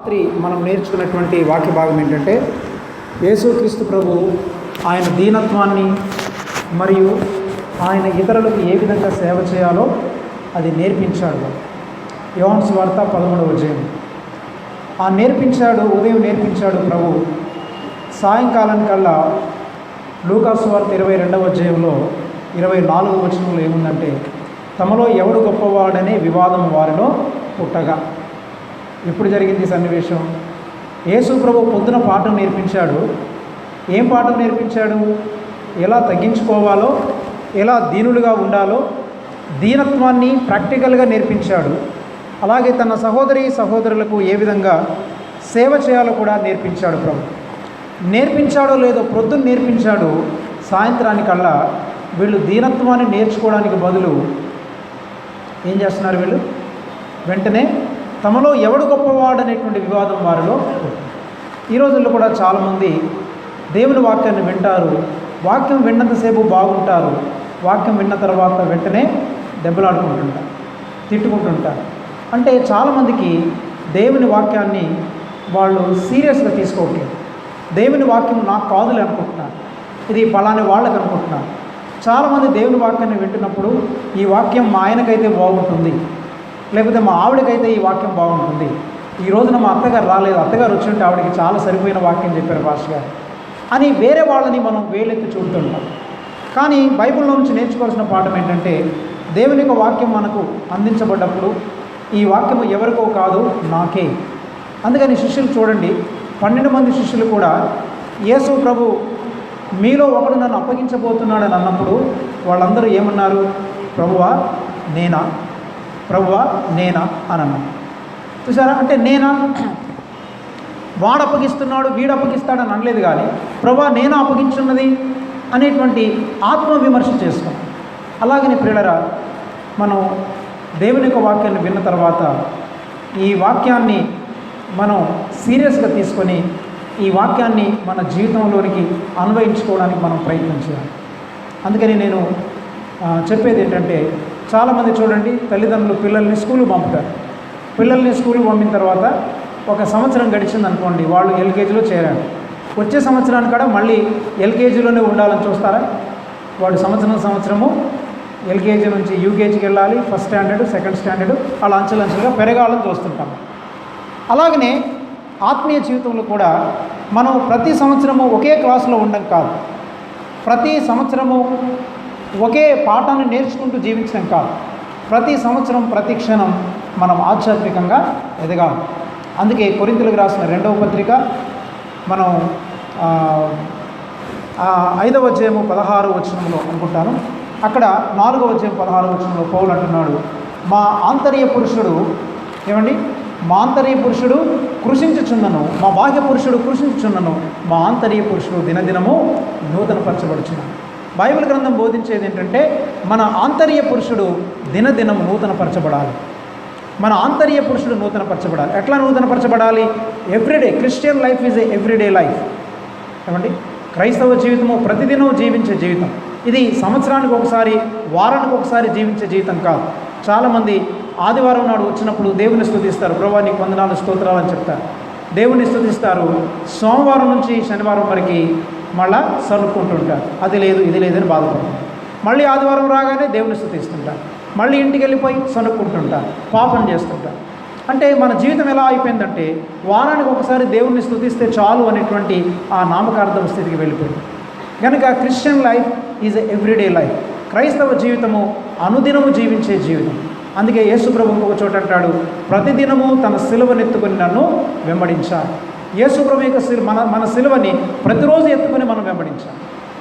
రాత్రి మనం నేర్చుకున్నటువంటి వాక్య భాగం ఏంటంటే యేసుక్రీస్తు ప్రభు ఆయన దీనత్వాన్ని మరియు ఆయన ఇతరులకు ఏ విధంగా సేవ చేయాలో అది నేర్పించాడు. యోహాను సువార్త 11వ అధ్యాయం ఉదయం నేర్పించాడు ప్రభు. సాయంకాలానికల్లా లూకా సువార్త 22వ అధ్యాయంలో 24వ వచనంలో ఏముందంటే, తమలో ఎవడు గొప్పవాడనే వివాదం వారిలో పుట్టగా. ఎప్పుడు జరిగింది సన్నివేశం? యేసు ప్రభు పొద్దున పాఠం నేర్పించాడు. ఏం పాఠం నేర్పించాడు? ఎలా తగ్గించుకోవాలో, ఎలా దీనులుగా ఉండాలో, దీనత్వాన్ని ప్రాక్టికల్గా నేర్పించాడు. అలాగే తన సహోదరులకు ఏ విధంగా సేవ చేయాలో కూడా నేర్పించాడు ప్రభు. నేర్పించాడో లేదో ప్రొద్దున నేర్పించాడు. సాయంత్రానికల్లా వీళ్ళు దీనత్వాన్ని నేర్చుకోవడానికి బదులు ఏం చేస్తున్నారు? వీళ్ళు వెంటనే తమలో ఎవడు గొప్పవాడు అనేటువంటి వివాదం వారిలో. ఈ రోజుల్లో కూడా చాలామంది దేవుని వాక్యాన్ని వింటారు, వాక్యం విన్నంతసేపు బాగుంటారు, వాక్యం విన్న తర్వాత వెంటనే దెబ్బలాడుకుంటుంటారు, తిట్టుకుంటుంటారు. అంటే చాలామందికి దేవుని వాక్యాన్ని వాళ్ళు సీరియస్గా తీసుకోవట్లేదు. దేవుని వాక్యం నాకు కాదులే అనుకుంటున్నారు, ఇది పలాని వాళ్ళకి అనుకుంటున్నారు. చాలామంది దేవుని వాక్యాన్ని వింటున్నప్పుడు ఈ వాక్యం మా ఆయనకైతే బాగుంటుంది, లేకపోతే మా ఆవిడకైతే ఈ వాక్యం బాగుంటుంది, ఈ రోజున మా అత్తగారు రాలేదు, అత్తగారు వచ్చింటే ఆవిడకి చాలా సరిపోయిన వాక్యం చెప్పారు పాస్టర్ గారు అని వేరే వాళ్ళని మనం వేలెత్తి చూస్తుంటాం. కానీ బైబిల్లో నుంచి నేర్చుకోవాల్సిన పాఠం ఏంటంటే, దేవుని యొక్క వాక్యం మనకు అందించబడ్డప్పుడు ఈ వాక్యము ఎవరికో కాదు, నాకే. అందుకని శిష్యులు చూడండి, 12 మంది శిష్యులు కూడా యేసు ప్రభు మీలో ఒకడు నన్ను అప్పగించబోతున్నాడని అన్నప్పుడు వాళ్ళందరూ ఏమన్నారు? ప్రభువా నేనా, ప్రభువా నేనా అని అన్నారు. చూసారా? అంటే నేనా, వాడు అప్పగిస్తున్నాడు వీడు అప్పగిస్తాడని అనలేదు, కానీ ప్రభువా నేనా అప్పగించున్నది అనేటువంటి ఆత్మవిమర్శ చేసుకున్నాం. అలాగని ప్రియులరా, మనం దేవుని యొక్క వాక్యాన్ని విన్న తర్వాత ఈ వాక్యాన్ని మనం సీరియస్గా తీసుకొని ఈ వాక్యాన్ని మన జీవితంలోనికి అన్వయించుకోవడానికి మనం ప్రయత్నం చేయాలి. అందుకని నేను చెప్పేది ఏంటంటే, చాలామంది చూడండి, తల్లిదండ్రులు పిల్లల్ని స్కూల్కి పంపుతారు. పిల్లల్ని స్కూల్కి పంపిన తర్వాత ఒక సంవత్సరం గడిచింది అనుకోండి, వాళ్ళు ఎల్కేజీలో చేరారు. వచ్చే సంవత్సరానికి కూడా మళ్ళీ ఎల్కేజీలోనే ఉండాలని చూస్తారా? వాడు సంవత్సరము ఎల్కేజీ నుంచి యూకేజీకి వెళ్ళాలి, ఫస్ట్ స్టాండర్డ్, సెకండ్ స్టాండర్డ్, అలా అంచెలంచెలుగా పెరగాలని చూస్తుంటాం. అలాగనే ఆత్మీయ జీవితంలో కూడా మనం ప్రతి సంవత్సరము ఒకే క్లాసులో ఉండడం కాదు, ప్రతి సంవత్సరము ఒకే పాఠాన్ని నేర్చుకుంటూ జీవించడం కాదు, ప్రతి సంవత్సరం ప్రతి క్షణం మనం ఆధ్యాత్మికంగా ఎదగాలి. అందుకే కొరింథీయులకు రాసిన 2వ పత్రిక మనం 5వ అధ్యాయము 16వ వచనంలో అనుకుంటాను, అక్కడ 4వ అధ్యాయం 16వ వచనంలో పౌలు అంటున్నాడు, మా ఆంతర్య పురుషుడు కృషించుచున్నను, మా బాహ్య పురుషుడు కృషించుచున్నను, మా ఆంతర్య పురుషుడు దినదినము నూతనపరచబడుచున్నాను. బైబిల్ గ్రంథం బోధించేది ఏంటంటే, మన ఆంతర్య పురుషుడు దినదినం నూతనపరచబడాలి. మన ఆంతర్య పురుషుడు నూతనపరచబడాలి. ఎట్లా నూతనపరచబడాలి? Everyday. Christian life is a everyday life. క్రైస్తవ జీవితము ప్రతిదినం జీవించే జీవితం. ఇది సంవత్సరానికి ఒకసారి, వారానికి ఒకసారి జీవించే జీవితం కాదు. చాలామంది ఆదివారం నాడు వచ్చినప్పుడు దేవుని స్తుతిస్తారు, ప్రభువా నీకు వందనాలు స్తోత్రాలు అని చెప్తారు, దేవుని స్తుతిస్తారు. సోమవారం నుంచి శనివారం వరకు మళ్ళా సరుక్కుంటుంటారు, అది లేదు ఇది లేదని బాధపడుతుంటారు. మళ్ళీ ఆదివారం రాగానే దేవుని స్తుతిస్తుంటారు, మళ్ళీ ఇంటికి వెళ్ళిపోయి సనుక్కుంటుంటారు, పాపం చేస్తుంటారు. అంటే మన జీవితం ఎలా అయిపోయిందంటే, వారానికి ఒకసారి దేవుణ్ణి స్తుతిస్తే చాలు అనేటువంటి ఆ నామకార్థం స్థితికి వెళ్ళిపోయింది. కనుక Christian life is a everyday life. క్రైస్తవ జీవితము అనుదినము జీవించే జీవితం. అందుకే యేసు ప్రభు ఒక చోట అంటాడు, ప్రతిదినము తన సిలువనెత్తుకొని నన్ను వెంబడించాలి. యేసు ప్రభు యొక్క మన సిలువని ప్రతిరోజు ఎత్తుకొని మనం వెంబడించాలి.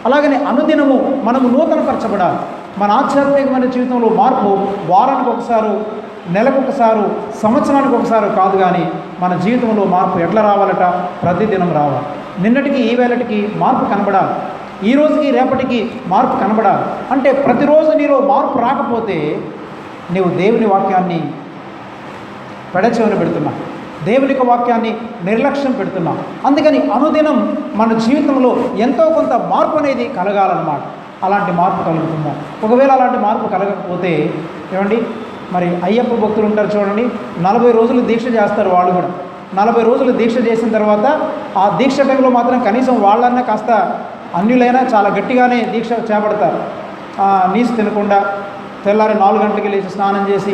అలాగనే అనుదినము మనము నూతనపరచబడాలి. మన ఆధ్యాత్మికమైన జీవితంలో మార్పు వారానికి ఒకసారి, నెలకు ఒకసారి, సంవత్సరానికి ఒకసారి కాదు, కానీ మన జీవితంలో మార్పు ఎట్లా రావాలట? ప్రతిదినం రావాలి. నిన్నటికి ఈ వేళటికి మార్పు కనబడాలి, ఈ రోజుకి రేపటికి మార్పు కనబడాలి. అంటే ప్రతిరోజు నీలో మార్పు రాకపోతే నీవు దేవుని వాక్యాన్ని పెడచెవిన పెడుతున్నా, దేవుని యొక్క వాక్యాన్ని నిర్లక్ష్యం పెడుతున్నా. అందుకని అనుదినం మన జీవితంలో ఎంతో కొంత మార్పు అనేది కలగాలన్నమాట. అలాంటి మార్పు కలుగుతుందా? ఒకవేళ అలాంటి మార్పు కలగకపోతే మరి అయ్యప్ప భక్తులు ఉంటారు చూడండి, 40 రోజులు దీక్ష చేస్తారు వాళ్ళు కూడా. 40 రోజులు దీక్ష చేసిన తర్వాత ఆ దీక్ష టైంలో మాత్రం కనీసం వాళ్ళన్నా కాస్త అన్యులైనా చాలా గట్టిగానే దీక్ష చేపడతారు. నీసు తినకుండా తెల్లారి 4 గంటలకి లేచి స్నానం చేసి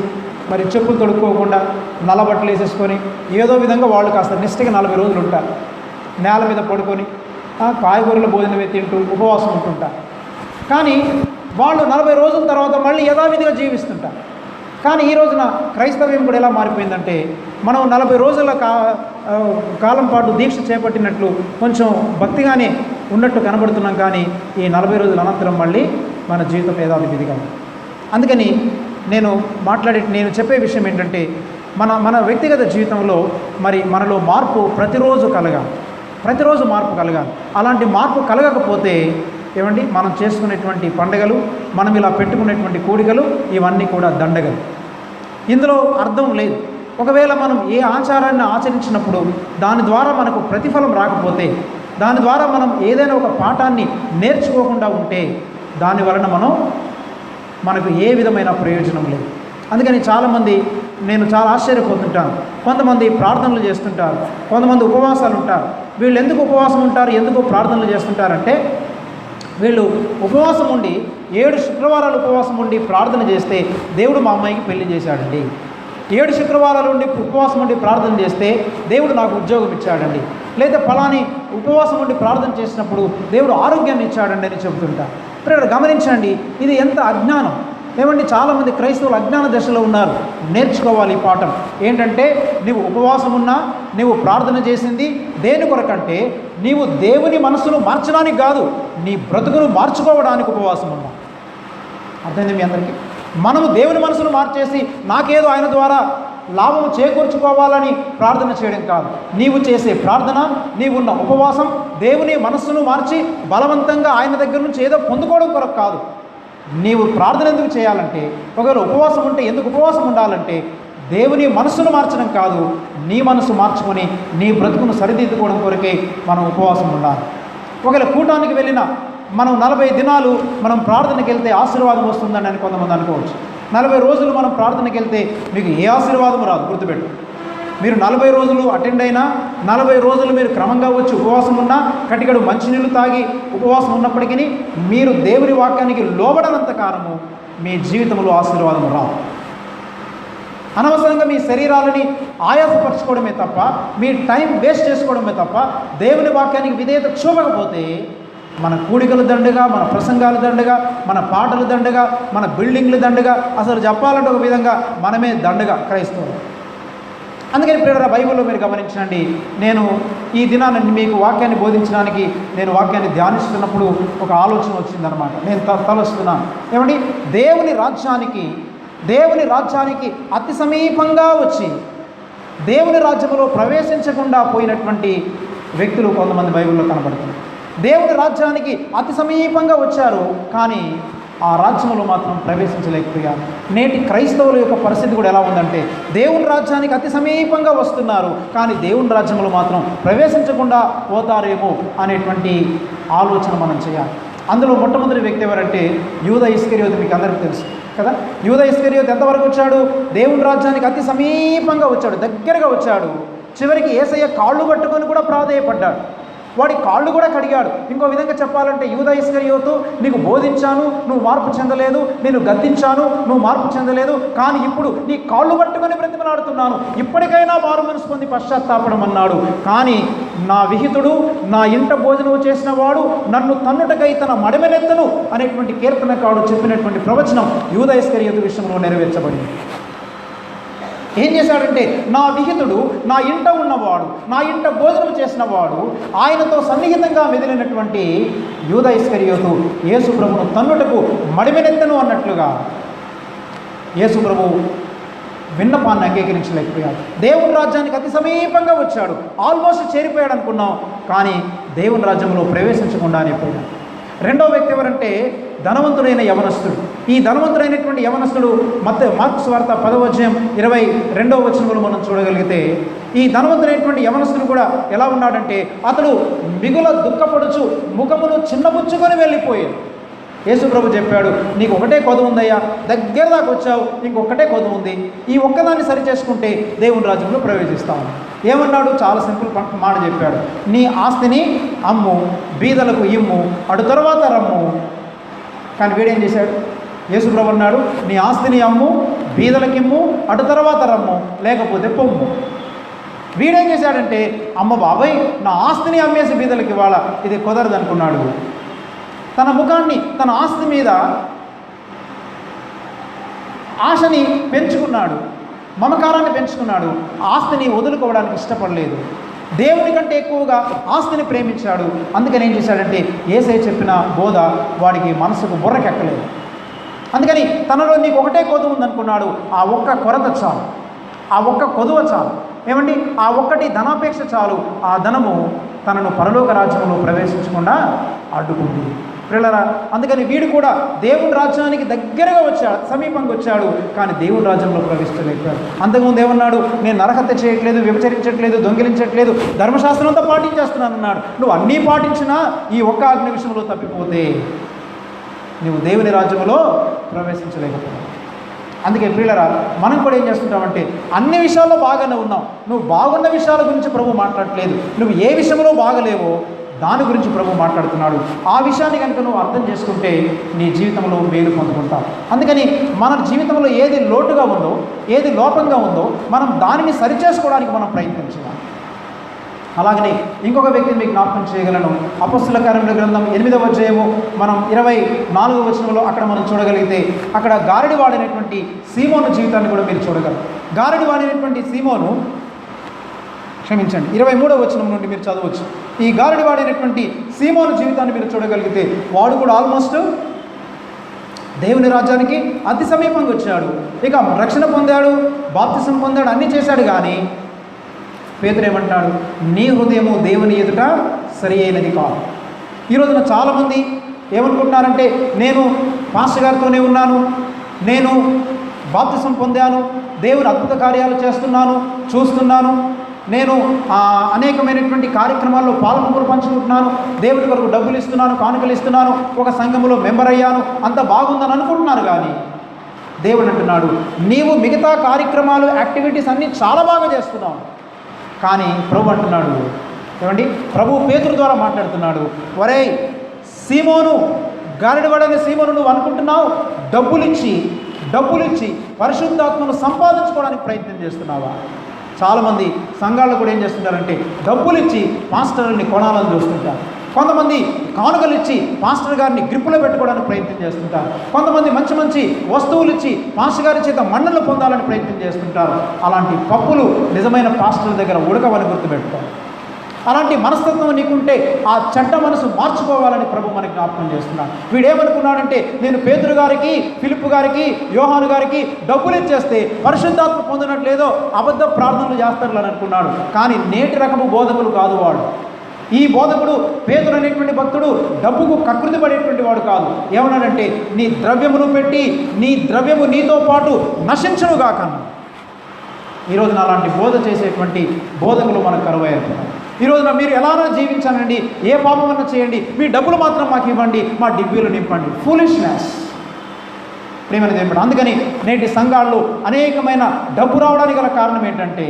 మరి చెప్పులు తొడుక్కోకుండా నల్లబట్టలు వేసేసుకొని ఏదో విధంగా వాళ్ళు కాస్త నిష్ఠగా 40 రోజులు ఉంటారు. నేల మీద పడుకొని కాయగూరల భోజనమే తింటూ ఉపవాసం ఉంటుంటారు. కానీ వాళ్ళు 40 రోజుల తర్వాత మళ్ళీ యథావిధిగా జీవిస్తుంటారు. కానీ ఈ రోజున క్రైస్తవ్యం కూడా ఎలా మారిపోయిందంటే మనం 40 రోజుల కాలం పాటు దీక్ష చేపట్టినట్లు కొంచెం భక్తిగానే ఉన్నట్టు కనబడుతున్నాం. కానీ ఈ 40 రోజుల అనంతరం మళ్ళీ మన జీవితం యథావిధిగా ఉంది. అందుకని నేను చెప్పే విషయం ఏంటంటే మన వ్యక్తిగత జీవితంలో మరి మనలో మార్పు ప్రతిరోజు మార్పు కలగాలి. అలాంటి మార్పు కలగకపోతే ఏమండి మనం చేసుకునేటువంటి పండుగలు, మనం ఇలా పెట్టుకునేటువంటి కూడికలు ఇవన్నీ కూడా దండగలు. ఇందులో అర్థం లేదు. ఒకవేళ మనం ఏ ఆచారాన్ని ఆచరించినప్పుడు దాని ద్వారా మనకు ప్రతిఫలం రాకపోతే, దాని ద్వారా మనం ఏదైనా ఒక పాఠాన్ని నేర్చుకోకుండా ఉంటే దాని వలన మనకు ఏ విధమైన ప్రయోజనం లేదు. అందుకని చాలామంది నేను చాలా ఆశ్చర్యపోతుంటాను. కొంతమంది ప్రార్థనలు చేస్తుంటారు, కొంతమంది ఉపవాసాలు ఉంటారు. వీళ్ళు ఎందుకు ఉపవాసం ఉంటారు, ఎందుకు ప్రార్థనలు చేస్తుంటారంటే వీళ్ళు ఉపవాసం ఉండి 7 శుక్రవారాలు ఉపవాసం ఉండి ప్రార్థన చేస్తే దేవుడు మా అమ్మాయికి పెళ్లి చేశాడండి, 7 శుక్రవారాలు ఉండి ఉపవాసం ఉండి ప్రార్థన చేస్తే దేవుడు నాకు ఉద్యోగం ఇచ్చాడండి, లేదా ఫలాని ఉపవాసం ఉండి ప్రార్థన చేసినప్పుడు దేవుడు ఆరోగ్యాన్ని ఇచ్చాడండి అని చెబుతుంటారు. ఇక్కడ గమనించండి, ఇది ఎంత అజ్ఞానం. ఏమండి చాలామంది క్రైస్తవులు అజ్ఞాన దశలో ఉన్నారు. నేర్చుకోవాలి ఈ పాఠం ఏంటంటే, నీవు ఉపవాసం ఉన్నా, నీవు ప్రార్థన చేసింది దేని కొరకంటే నీవు దేవుని మనసును మార్చడానికి కాదు, నీ బ్రతుకును మార్చుకోవడానికి ఉపవాసం ఉన్నా. అర్థమైంది మీ అందరికీ? మనము దేవుని మనసును మార్చేసి నాకేదో ఆయన ద్వారా లాభం చేకూర్చుకోవాలని ప్రార్థన చేయడం కాదు. నీవు చేసే ప్రార్థన, నీవున్న ఉపవాసం దేవుని మనస్సును మార్చి బలవంతంగా ఆయన దగ్గర నుంచి ఏదో పొందుకోవడం కొరకు కాదు. నీవు ప్రార్థన ఎందుకు చేయాలంటే, ఒకవేళ ఉపవాసం ఉంటే ఎందుకు ఉపవాసం ఉండాలంటే దేవుని మనస్సును మార్చడం కాదు, నీ మనసు మార్చుకొని నీ బ్రతుకును సరిదిద్దుకోవడం కొరకే మనం ఉపవాసం ఉండాలి. ఒకవేళ కూటానికి వెళ్ళిన మనం 40 దినాలు మనం ప్రార్థనకి వెళ్తే ఆశీర్వాదం వస్తుందని అని కొంతమంది అనుకోవచ్చు. 40 రోజులు మనం ప్రార్థనకి వెళ్తే మీకు ఏ ఆశీర్వాదం రాదు. గుర్తుపెట్టు, మీరు 40 రోజులు అటెండ్ అయినా, 40 రోజులు మీరు క్రమంగా వచ్చి ఉపవాసం ఉన్నా, కటికడు మంచినీళ్ళు తాగి ఉపవాసం ఉన్నప్పటికీ మీరు దేవుని వాక్యానికి లోబడనంత కాలము మీ జీవితంలో ఆశీర్వాదం రాదు. అనవసరంగా మీ శరీరాలని ఆయాసపరచుకోవడమే తప్ప, మీ టైం వేస్ట్ చేసుకోవడమే తప్ప దేవుని వాక్యానికి విధేయత చూపకపోతే మన కూడికలు దండగా, మన ప్రసంగాలు దండగా, మన పాటలు దండగా, మన బిల్డింగ్లు దండగా, అసలు చెప్పాలంటే ఒక విధంగా మనమే దండగా క్రైస్తవులు. అందుకని ప్రియులారా, బైబిల్లో మీరు గమనించండి, నేను ఈ దినాన్ని మీకు వాక్యాన్ని బోధించడానికి నేను వాక్యాన్ని ధ్యానిస్తున్నప్పుడు ఒక ఆలోచన వచ్చిందనమాట. నేను తలస్తున్నాను ఏమండి, దేవుని రాజ్యానికి అతి సమీపంగా వచ్చి దేవుని రాజ్యంలో ప్రవేశించకుండా పోయినటువంటి వ్యక్తులు కొంతమంది బైబిల్లో కనబడుతున్నారు. దేవుని రాజ్యానికి అతి సమీపంగా వచ్చారు, కానీ ఆ రాజ్యంలో మాత్రం ప్రవేశించలేకపోయారు. నేటి క్రైస్తవుల యొక్క పరిస్థితి కూడా ఎలా ఉందంటే, దేవుని రాజ్యానికి అతి సమీపంగా వస్తున్నారు, కానీ దేవుని రాజ్యంలో మాత్రం ప్రవేశించకుండా పోతారేమో అనేటువంటి ఆలోచన మనం చేయాలి. అందులో మొట్టమొదటి వ్యక్తి ఎవరంటే యూదా ఇస్కరియోతు. మీకు అందరికీ తెలుసు కదా, యూదా ఇస్కరియోతు ఎంతవరకు వచ్చాడు? దేవుని రాజ్యానికి అతి సమీపంగా వచ్చాడు, దగ్గరగా వచ్చాడు. చివరికి యేసయ్య కాళ్ళు పట్టుకొని కూడా ప్రాధేయపడ్డాడు, వాడి కాళ్ళు కూడా కడిగాడు. ఇంకో విధంగా చెప్పాలంటే, యూదా ఇస్కరియోతు, నీకు బోధించాను, నువ్వు మార్పు చెందలేదు, నేను గద్దించాను, నువ్వు మార్పు చెందలేదు, కానీ ఇప్పుడు నీ కాళ్ళు పట్టుకొని బ్రతిమలాడుతున్నాను, ఇప్పటికైనా మారు మనసు పొంది పశ్చాత్తాపడం అన్నాడు. కానీ నా విహితుడు, నా ఇంట భోజనం చేసిన వాడు నన్ను తన్నుటకై తన మడమెనెత్తను అనేటువంటి కీర్తనకారుడు చెప్పినటువంటి ప్రవచనం యూదా ఇస్కరియోతు విషయంలో నెరవేర్చబడింది. ఏం చేశాడంటే, నా విహితుడు, నా ఇంట ఉన్నవాడు, నా ఇంట భోజనం చేసినవాడు, ఆయనతో సన్నిహితంగా మెదిలినటువంటి యూదా ఇస్కరియోతు యేసు ప్రభును తన్నుటకు మడిమెనెత్తను అన్నట్లుగా యేసు ప్రభు విన్నపాన్ని అంగీకరించలేకపోయాడు. దేవుని రాజ్యానికి అతి సమీపంగా వచ్చాడు, ఆల్మోస్ట్ చేరిపోయాడు అనుకున్నాం, కానీ దేవుని రాజ్యంలో ప్రవేశించకుండానే పోయాడు. రెండో వ్యక్తి ఎవరంటే ధనవంతుడైన యవనస్తుడు. ఈ ధనవంతుడైనటువంటి యవనస్తుడు మార్కు సువార్త 10:22 వచనంలో మనం చూడగలిగితే, ఈ ధనవంతుడైనటువంటి యవనస్తుడు కూడా ఎలా ఉన్నాడంటే, అతడు మిగుల దుఃఖపడుచు ముఖమును చిన్నబుచ్చుకొని వెళ్ళిపోయాడు. యేసు ప్రభు చెప్పాడు, నీకు ఒకటే కొదువు ఉందయ్యా, దగ్గర దాకా వచ్చావు, ఇంకొకటే కొదువు ఉంది, ఈ ఒక్కదాన్ని సరి చేసుకుంటే దేవుని రాజ్యంలో ప్రవేశిస్తావు. ఏమన్నాడు? చాలా సింపుల్ మాట చెప్పాడు. నీ ఆస్తిని అమ్ము, బీదలకు ఇమ్ము, అటు తర్వాత రమ్ము. కానీ వీడేం చేశాడు? యేసుప్రభు అన్నాడు, నీ ఆస్తిని అమ్ము, బీదలకు ఇమ్ము, అటు తర్వాత రమ్ము, లేకపోతే పొమ్ము. వీడేం చేశాడంటే, అమ్మ బాబాయ్ నా ఆస్తిని అమ్మేసి బీదలకు ఇవ్వాలా, ఇది కుదరదు అనుకున్నాడు. తన ముఖాన్ని, తన ఆస్తి మీద ఆశని పెంచుకున్నాడు, మమకారాన్ని పెంచుకున్నాడు. ఆస్తిని వదులుకోవడానికి ఇష్టపడలేదు. దేవుని కంటే ఎక్కువగా ఆస్తిని ప్రేమించాడు. అందుకని ఏం చేశాడంటే, యేసయ్య చెప్పిన బోధ వాడికి మనసుకు బుర్రకెక్కలేదు. అందుకని తనలో నీకు ఒకటే కొదువు ఉందనుకున్నాడు. ఆ ఒక్క కొరత చాలు, ఆ ఒక్క కొదువ చాలు. ఏమండి? ఆ ఒక్కటి ధనాపేక్ష చాలు. ఆ ధనము తనను పరలోక రాజ్యంలో ప్రవేశించకుండా అడ్డుకుంది. పిల్లరా, అందుకని వీడు కూడా దేవుని రాజ్యానికి దగ్గరగా వచ్చాడు, సమీపంగా వచ్చాడు, కానీ దేవుని రాజ్యంలో ప్రవేశించలేకపోయాడు. అంతకుముందు ఏమన్నాడు? నేను నరహత్య చేయట్లేదు, వ్యభిచరించట్లేదు, దొంగిలించట్లేదు, ధర్మశాస్త్రం అంతా పాటించేస్తున్నాను అన్నాడు. నువ్వు అన్నీ పాటించినా ఈ ఒక్క ఆజ్ఞ విషయంలో తప్పిపోతే నువ్వు దేవుని రాజ్యంలో ప్రవేశించలేకపోయావు. అందుకే ప్రియులరా, మనం కూడా ఏం చేస్తుంటామంటే, అన్ని విషయాల్లో బాగానే ఉన్నాం, నువ్వు బాగున్న విషయాల గురించి ప్రభు మాట్లాడట్లేదు. నువ్వు ఏ విషయంలో బాగలేవో దాని గురించి ప్రభు మాట్లాడుతున్నాడు. ఆ విషయాన్ని కనుక నువ్వు అర్థం చేసుకుంటే నీ జీవితంలో మేలు పొందుకుంటావు. అందుకని మన జీవితంలో ఏది లోటుగా ఉందో, ఏది లోపంగా ఉందో, మనం దానిని సరిచేసుకోవడానికి మనం ప్రయత్నించాలి. అలాగనే ఇంకొక వ్యక్తిని మీకు జ్ఞాపకం చేయగలను. అపొస్తలుల కార్యముల గ్రంథం 8వ అధ్యాయము మనం 24వ వచనంలో అక్కడ మనం చూడగలిగితే, అక్కడ గారడి వాడినటువంటి సీమోను జీవితాన్ని కూడా మీరు చూడగలరు. గారడి వాడినటువంటి సీమోను, క్షమించండి, 23వ వచనం నుండి మీరు చదవచ్చు. ఈ గారడి వాడినటువంటి సీమోను జీవితాన్ని మీరు చూడగలిగితే, వాడు కూడా ఆల్మోస్ట్ దేవుని రాజ్యానికి అతి సమీపంగా వచ్చాడు. ఇక రక్షణ పొందాడు, బాప్తిసం పొందాడు, అన్నీ చేశాడు. కానీ పేతురు ఏమంటాడు? నీ హృదయము దేవుని ఎదుట సరి అయినది కాదు. ఈరోజున చాలామంది ఏమనుకుంటున్నారంటే, నేను పాస్టర్ గారితోనే ఉన్నాను, నేను బాప్తిసం పొందాను, దేవుని అద్భుత కార్యాలు చేస్తున్నాను, చూస్తున్నాను, నేను అనేకమైనటువంటి కార్యక్రమాల్లో పాల్గొని పంచుకుంటున్నాను, దేవుడి కొరకు డబ్బులు ఇస్తున్నాను, కానుకలు ఇస్తున్నాను, ఒక సంఘములో మెంబర్ అయ్యాను, అంత బాగుందని అనుకుంటున్నారు. కానీ దేవుడు అంటున్నాడు, నీవు మిగతా కార్యక్రమాలు, యాక్టివిటీస్ అన్నీ చాలా బాగా చేస్తున్నావు. కానీ ప్రభు అంటున్నాడు, ఏమండి, ప్రభు పేతురు ద్వారా మాట్లాడుతున్నాడు, ఒరేయ్ సీమోను, గారడివాడనే సీమోను, నువ్వు అనుకుంటున్నావు డబ్బులిచ్చి పరిశుద్ధాత్మను సంపాదించుకోవడానికి ప్రయత్నం చేస్తున్నావా? చాలామంది సంఘాల్లో కూడా ఏం చేస్తుంటారంటే, డబ్బులిచ్చి పాస్టర్ని కొనాలని చూస్తుంటారు. కొంతమంది కానుకలు ఇచ్చి పాస్టర్ గారిని గ్రిప్పులో పెట్టుకోవడానికి ప్రయత్నం చేస్తుంటారు. కొంతమంది మంచి మంచి వస్తువులు ఇచ్చి పాస్టర్ గారి చేత మన్నలు పొందాలని ప్రయత్నం చేస్తుంటారు. అలాంటి పప్పులు నిజమైన పాస్టర్ దగ్గర ఉడకవని గుర్తుపెట్టుకోవాలి. అలాంటి మనస్తత్వం నీకుంటే ఆ చెడ్డ మనసు మార్చుకోవాలని ప్రభు మనకి జ్ఞాపకం చేస్తున్నాడు. వీడేమనుకున్నాడంటే, నేను పేతురు గారికి, ఫిలిప్పు గారికి, యోహాను గారికి డబ్బులు ఇచ్చేస్తే పరిశుద్ధాత్మ పొందినట్లేదో అబద్ధ ప్రార్థనలు చేస్తారని అనుకున్నాడు. కానీ నేటి రకము బోధకులు కాదు వాడు. ఈ బోధకుడు పేతురు అనేటువంటి భక్తుడు డబ్బుకు కకృతి పడేటువంటి వాడు కాదు. ఏమన్నాడంటే, నీ ద్రవ్యమును పెట్టి నీ ద్రవ్యము నీతో పాటు నశించునుగాక. ఈరోజున అలాంటి బోధ చేసేటువంటి బోధకులు మనకు కరువయ్యారు. ఈరోజున మీరు ఎలానో జీవించానండి, ఏ పాపమన్నా చేయండి, మీ డబ్బులు మాత్రం మాకు ఇవ్వండి, మా డిబ్బీలు నింపండి. ఫూలిష్నెస్ ప్రేమని చెప్పండి. అందుకని నేటి సంఘాల్లో అనేకమైన డబ్బు రావడానికి గల కారణం ఏంటంటే,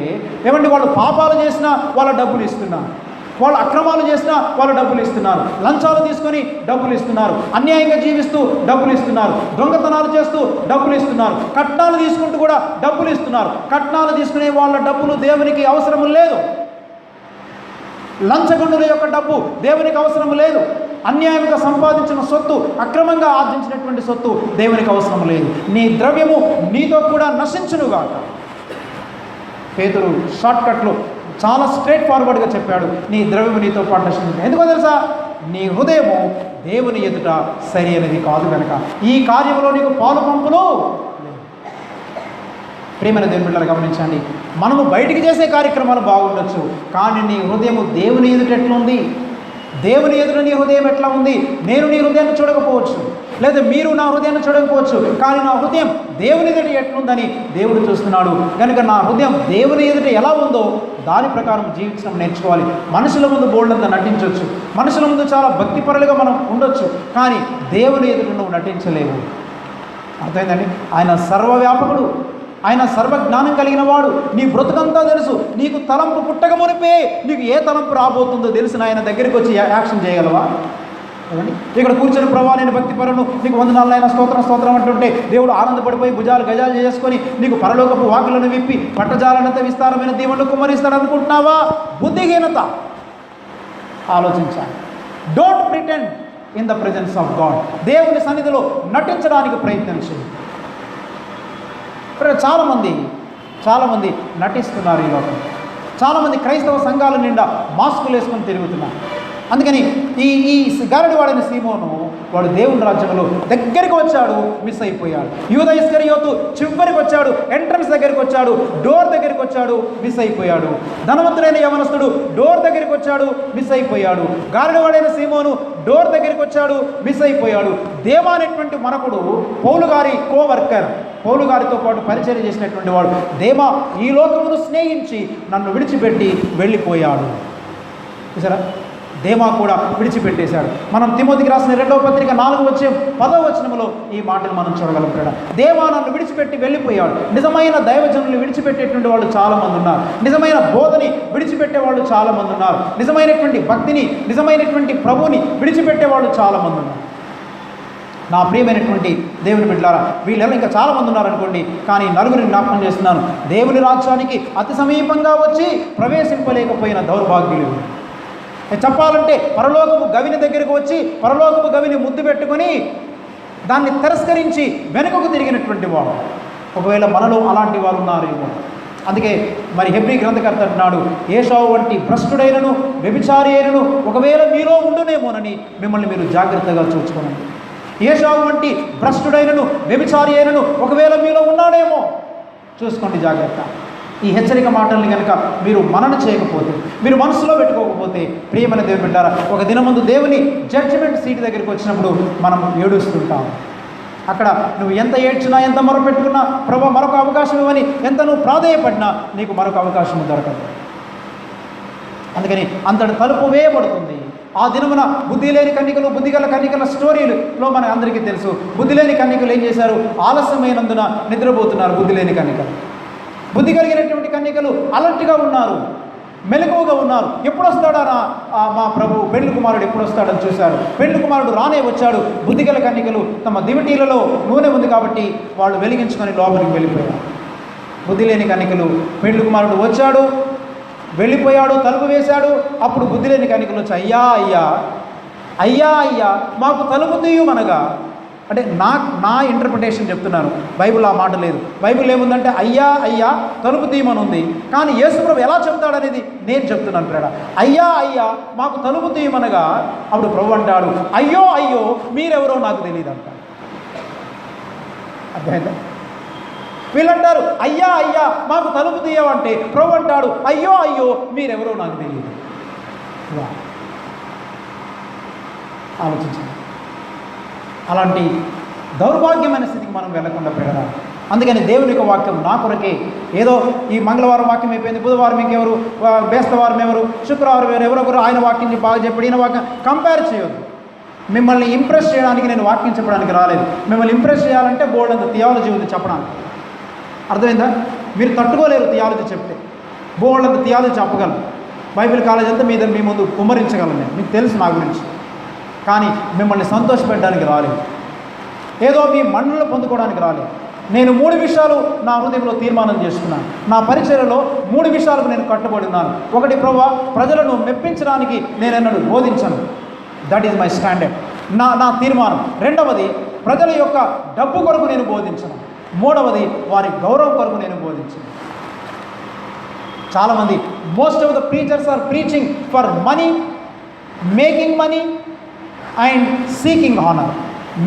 ఏమండి, వాళ్ళు పాపాలు చేసినా వాళ్ళ డబ్బులు ఇస్తున్నారు, వాళ్ళు అక్రమాలు చేసినా వాళ్ళు డబ్బులు ఇస్తున్నారు, లంచాలు తీసుకొని డబ్బులు ఇస్తున్నారు, అన్యాయంగా జీవిస్తూ డబ్బులు ఇస్తున్నారు, దొంగతనాలు చేస్తూ డబ్బులు ఇస్తున్నారు, కట్నాలు తీసుకుంటూ కూడా డబ్బులు ఇస్తున్నారు. కట్నాలు తీసుకునే వాళ్ళ డబ్బులు దేవునికి అవసరం లేదు. లంచగొండుల యొక్క డబ్బు దేవునికి అవసరం లేదు. అన్యాయంగా సంపాదించిన సొత్తు, అక్రమంగా ఆర్జించినటువంటి సొత్తు దేవునికి అవసరం లేదు. నీ ద్రవ్యము నీతో కూడా నశించునుగాక. పేతురు షార్ట్కట్లో చాలా స్ట్రైట్ ఫార్వర్డ్గా చెప్పాడు, నీ ద్రవ్యము నీతో పాటు నశించు. ఎందుకో తెలుసా? నీ హృదయము దేవుని ఎదుట సరి అనేది కాదు కనుక ఈ కార్యంలో నీకు పాలు పంపులు. ప్రేమైన దేవుని బిడ్డలు గమనించండి, మనము బయటికి చేసే కార్యక్రమాలు బాగుండొచ్చు, కానీ నీ హృదయము దేవుని ఎదుట ఎట్లుంది? దేవుని ఎదుట నీ హృదయం ఎట్లా ఉంది? నేను నీ హృదయాన్ని చూడకపోవచ్చు, లేదా మీరు నా హృదయాన్ని చూడకపోవచ్చు, కానీ నా హృదయం దేవుని ఎదుట ఎట్లుందని దేవుడు చూస్తున్నాడు. కనుక నా హృదయం దేవుని ఎదుట ఎలా ఉందో దాని ప్రకారం జీవించడం నేర్చుకోవాలి. మనుషుల ముందు బోల్డంతా నటించవచ్చు, మనుషుల ముందు చాలా భక్తిపరులుగా మనం ఉండొచ్చు, కానీ దేవుని ఎదుట నువ్వు నటించలేవు. అర్థమైందండి? ఆయన సర్వవ్యాపకుడు, ఆయన సర్వజ్ఞానం కలిగిన వాడు. నీ బ్రతుకంతా తెలుసు. నీకు తలంపు పుట్టక మునిపే నీకు ఏ తలంపు రాబోతుందో తెలిసిన ఆయన దగ్గరికి వచ్చి యాక్షన్ చేయగలవా? ఇక్కడ కూర్చొని ప్రభా నేను భక్తిపరును, నీకు వందనాలైన స్తోత్రం స్తోత్రం అంటుంటే దేవుడు ఆనందపడిపోయి భుజాలు గజాలు చేసుకొని నీకు పరలోకపు వాకులను విప్పి పట్టజాలనంత విస్తారమైన దీవెనలు కుమ్మరిస్తాడు అనుకుంటున్నావా? బుద్ధిహీనత. ఆలోచించాలి. Don't pretend in the presence of God. దేవుని సన్నిధిలో నటించడానికి ప్రయత్నించండి. చాలామంది నటిస్తున్నారు ఈ లోకంలో. చాలామంది క్రైస్తవ సంఘాల నిండా మాస్కులు వేసుకొని తిరుగుతున్నారు. అందుకని ఈ గారడివాడైన సీమోను వాడు దేవుని రాజ్యంలో దగ్గరికి వచ్చాడు, మిస్ అయిపోయాడు. యూదా ఇస్కరియోతు చివరికి వచ్చాడు, ఎంట్రన్స్ దగ్గరికి వచ్చాడు, డోర్ దగ్గరికి వచ్చాడు, మిస్ అయిపోయాడు. ధనవంతుడైన యవనస్తుడు డోర్ దగ్గరికి వచ్చాడు, మిస్ అయిపోయాడు. గారడివాడైన సీమోను డోర్ దగ్గరికి వచ్చాడు, మిస్ అయిపోయాడు. దేవా అనేటువంటి మనకుడు పౌలు గారి కోవర్కర్, పౌలు గారితో పాటు పరిచయం చేసినటువంటి వాడు దేవా ఈ లోకమును స్నేహించి నన్ను విడిచిపెట్టి వెళ్ళిపోయాడు. చూసారా? దేమా కూడా విడిచిపెట్టేశాడు. మనం తిమోతికి రాసిన 2వ పత్రిక 4వ వచనంలో ఈ మాటలు మనం చూడగలం. కూడా దేవా నన్ను విడిచిపెట్టి వెళ్ళిపోయాడు. నిజమైన దైవజనులు విడిచిపెట్టేటువంటి వాళ్ళు చాలామంది ఉన్నారు. నిజమైన బోధని విడిచిపెట్టే వాళ్ళు చాలామంది ఉన్నారు. నిజమైనటువంటి భక్తిని, నిజమైనటువంటి ప్రభువుని విడిచిపెట్టే వాళ్ళు చాలామంది ఉన్నారు. నా ప్రియమైనటువంటి దేవుని బిడ్డలారా, వీళ్ళెలా ఇంకా చాలామంది ఉన్నారనుకోండి, కానీ నలుగురిని జ్ఞాపకం చేస్తున్నాను. దేవుని రాజ్యానికి అతి సమీపంగా వచ్చి ప్రవేశింపలేకపోయిన దౌర్భాగ్యులు. చెప్పాలంటే పరలోకపు గవిని దగ్గరికి వచ్చి పరలోకపు గవిని ముద్దు పెట్టుకొని దాన్ని తిరస్కరించి వెనుకకు తిరిగినటువంటి వాడు. ఒకవేళ మనలో అలాంటి వారు ఉన్నారేమో. అందుకే మరి హెబ్రీ గ్రంథకర్త అంటున్నాడు, ఏశావు వంటి భ్రష్టుడైనను వ్యభిచారి అయినను ఒకవేళ మీలో ఉండునేమోనని మిమ్మల్ని మీరు జాగ్రత్తగా చూసుకోనండి. ఏశావు వంటి భ్రష్టుడైనను వ్యభిచారి అయినను ఒకవేళ మీలో ఉన్నాడేమో, చూసుకోండి జాగ్రత్త. ఈ హెచ్చరిక మాటల్ని కనుక మీరు మనన చేయకపోతే, మీరు మనసులో పెట్టుకోకపోతే, ప్రియమైన దేవుని బిడ్డారా, ఒక దినం ముందు దేవుని జడ్జిమెంట్ సీట్ దగ్గరికి వచ్చినప్పుడు మనం ఏడుస్తుంటాం. అక్కడ నువ్వు ఎంత ఏడ్చినా, ఎంత మొరపెట్టుకున్నా, ప్రభు మరొక అవకాశం ఇవ్వని ఎంత నువ్వు ప్రాధేయపడినా నీకు మరొక అవకాశం దొరకదు. అందుకని అంతటి తలుపు వేయబడుతుంది. ఆ దినమున బుద్ధి లేని కన్యకలు, బుద్ధిగల కన్యకల స్టోరీలో మన అందరికీ తెలుసు. బుద్ధి లేని కన్యకలు ఏం చేశారు? ఆలస్యమైనందున నిద్రపోతున్నారు. బుద్ధి లేని కన్యకలు. బుద్ధి కలిగినటువంటి కన్యకలు అలర్ట్గా ఉన్నారు, మెలకువగా ఉన్నారు. ఎప్పుడు వస్తాడా మా ప్రభు పెండ్లి కుమారుడు ఎప్పుడు వస్తాడని చూశారు. పెండ్లి కుమారుడు రానే వచ్చాడు. బుద్ధిగల కన్యకలు తమ దివిటీలలో నూనె ఉంది కాబట్టి వాళ్ళు వెలిగించుకొని లోపలికి వెళ్ళిపోయారు. బుద్ధి లేని కన్యకలు పెండ్లి కుమారుడు వచ్చాడు, వెళ్ళిపోయాడు, తలుపు వేశాడు. అప్పుడు బుద్ధి లేని కన్యకలు వచ్చి అయ్యా అయ్యా అయ్యా అయ్యా మాకు తలుపు తీయమనగా, అంటే నా ఇంటర్ప్రిటేషన్ చెప్తున్నాను, బైబిల్ ఆ మాట లేదు. బైబిల్ ఏముందంటే అయ్యా అయ్యా తలుపు తీయమని ఉంది. కానీ యేసుప్రభు ఎలా చెప్తాడనేది నేను చెప్తున్నాను. ఇక్కడ అయ్యా అయ్యా మాకు తలుపు తీయమనగా అప్పుడు ప్రభు అంటాడు అయ్యో అయ్యో మీరెవరో నాకు తెలియదు అంట. అర్థమైందా? వీళ్ళంటారు అయ్యా అయ్యా మాకు తలుపు తీయవంటే ప్రభు అంటాడు అయ్యో అయ్యో మీరెవరో నాకు తెలియదు. ఆలోచించండి. అలాంటి దౌర్భాగ్యమైన స్థితికి మనం వెళ్లకుండా పెడదాం. అందుకని దేవుని యొక్క వాక్యం నా కొరకే, ఏదో ఈ మంగళవారం వాక్యం అయిపోయింది, బుధవారం ఇంకెవరు, బేస్తవారం ఎవరు, శుక్రవారం ఎవరొకరు ఆయన వాక్యం బాగా చెప్పాడు, ఈయన వాక్యం కంపేర్ చేయొద్దు. మిమ్మల్ని ఇంప్రెస్ చేయడానికి నేను వాక్యం చెప్పడానికి రాలేదు. మిమ్మల్ని ఇంప్రెస్ చేయాలంటే బోల్డ్ అంత థియాలజీ ఉంది చెప్పడానికి. అర్థమైందా? మీరు తట్టుకోలేరు థియాలజీ చెప్తే. బోల్డ్ అంత థియాలజీ చెప్పగలను. బైబిల్ కాలేజ్ అంతా మీ ముందు కుమ్మరించగలను నేను, మీకు తెలుసు నా గురించి. కానీ మిమ్మల్ని సంతోషపెట్టడానికి రాలేదు, ఏదో మీ మన్నులు పొందుకోవడానికి రాలేదు. నేను 3 విషయాలు నా హృదయంలో తీర్మానం చేసుకున్నాను. నా పరిచర్యలో 3 విషయాలకు నేను కట్టుబడి ఉన్నాను. ఒకటి, ప్రభువా ప్రజలను మెప్పించడానికి నేనెన్నడూ బోధించను. దట్ ఈజ్ మై స్టాండర్డ్, నా తీర్మానం. రెండవది, ప్రజల యొక్క డబ్బు కొరకు నేను బోధించను. మూడవది, వారి గౌరవం కొరకు నేను బోధించను. చాలామంది most of the preachers are preaching for money, making money and seeking honour.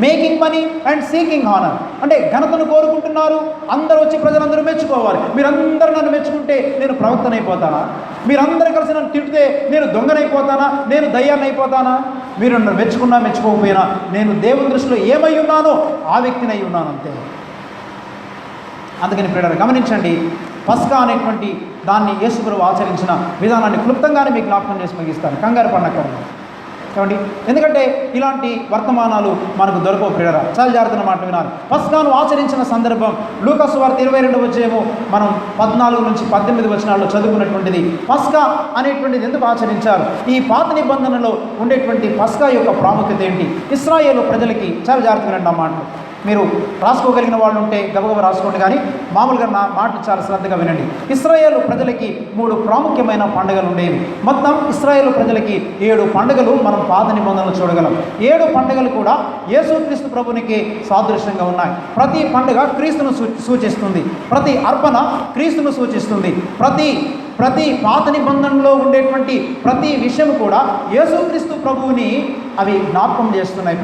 Making money and seeking honour అంటే ఘనతను కోరుకుంటున్నారు. అందరూ వచ్చి ప్రజలందరూ మెచ్చుకోవాలి. మీరందరూ నన్ను మెచ్చుకుంటే నేను ప్రవక్తనైపోతానా? మీరందరూ కలిసి నన్ను తిడితే నేను దొంగనైపోతానా? నేను దయ్యాన్ని అయిపోతానా? మీరు నన్ను మెచ్చుకున్నా మెచ్చుకోకపోయినా నేను దేవుని దృష్టిలో ఏమై ఉన్నానో ఆ వ్యక్తిని అయి ఉన్నాను అంతే. అందుకని ప్రియులారా గమనించండి, పస్కా అనేటువంటి దాన్ని యేసుప్రభువు ఆచరించిన విధానాన్ని క్లుప్తంగానే మీకు జ్ఞాపకం చేసి ముగిస్తాను. కంగారు పడనక్కర్లేదు. ఏమండి, ఎందుకంటే ఇలాంటి వర్తమానాలు మనకు దొరకవు ప్రియులారా. చాలా జాగ్రత్తగా మాట వినాలి. పస్కాను ఆచరించిన సందర్భం లూకా సువార్త 22వ అధ్యాయము మనం 14 నుంచి 18 వచనాల్లో చదువుకున్నటువంటిది. పస్కా అనేటువంటిది ఎందుకు ఆచరించారు, ఈ పాత నిబంధనలో ఉండేటువంటి పస్కా యొక్క ప్రాముఖ్యత ఏంటి, ఇశ్రాయేలు ప్రజలకి చాలా జాగ్రత్తగా వినండి. ఆ మాటలు మీరు రాసుకోగలిగిన వాళ్ళు ఉంటే గబగబ రాసుకోండి, కానీ మామూలుగా నా మాటలు చాలా శ్రద్ధగా వినండి. ఇశ్రాయేలు ప్రజలకి 3 ప్రాముఖ్యమైన పండుగలు ఉండేవి. మొత్తం ఇశ్రాయేలు ప్రజలకి 7 పండుగలు మనం పాత నిబంధనలు చూడగలం. 7 పండుగలు కూడా యేసుక్రీస్తు ప్రభునికి సాదృశ్యంగా ఉన్నాయి. ప్రతి పండుగ క్రీస్తును సూచిస్తుంది, ప్రతి అర్పణ క్రీస్తును సూచిస్తుంది, ప్రతి పాత నిబంధనలో ఉండేటువంటి ప్రతి విషయం కూడా యేసుక్రీస్తు ప్రభువుని అవి జ్ఞాపకం చేస్తున్నాయి.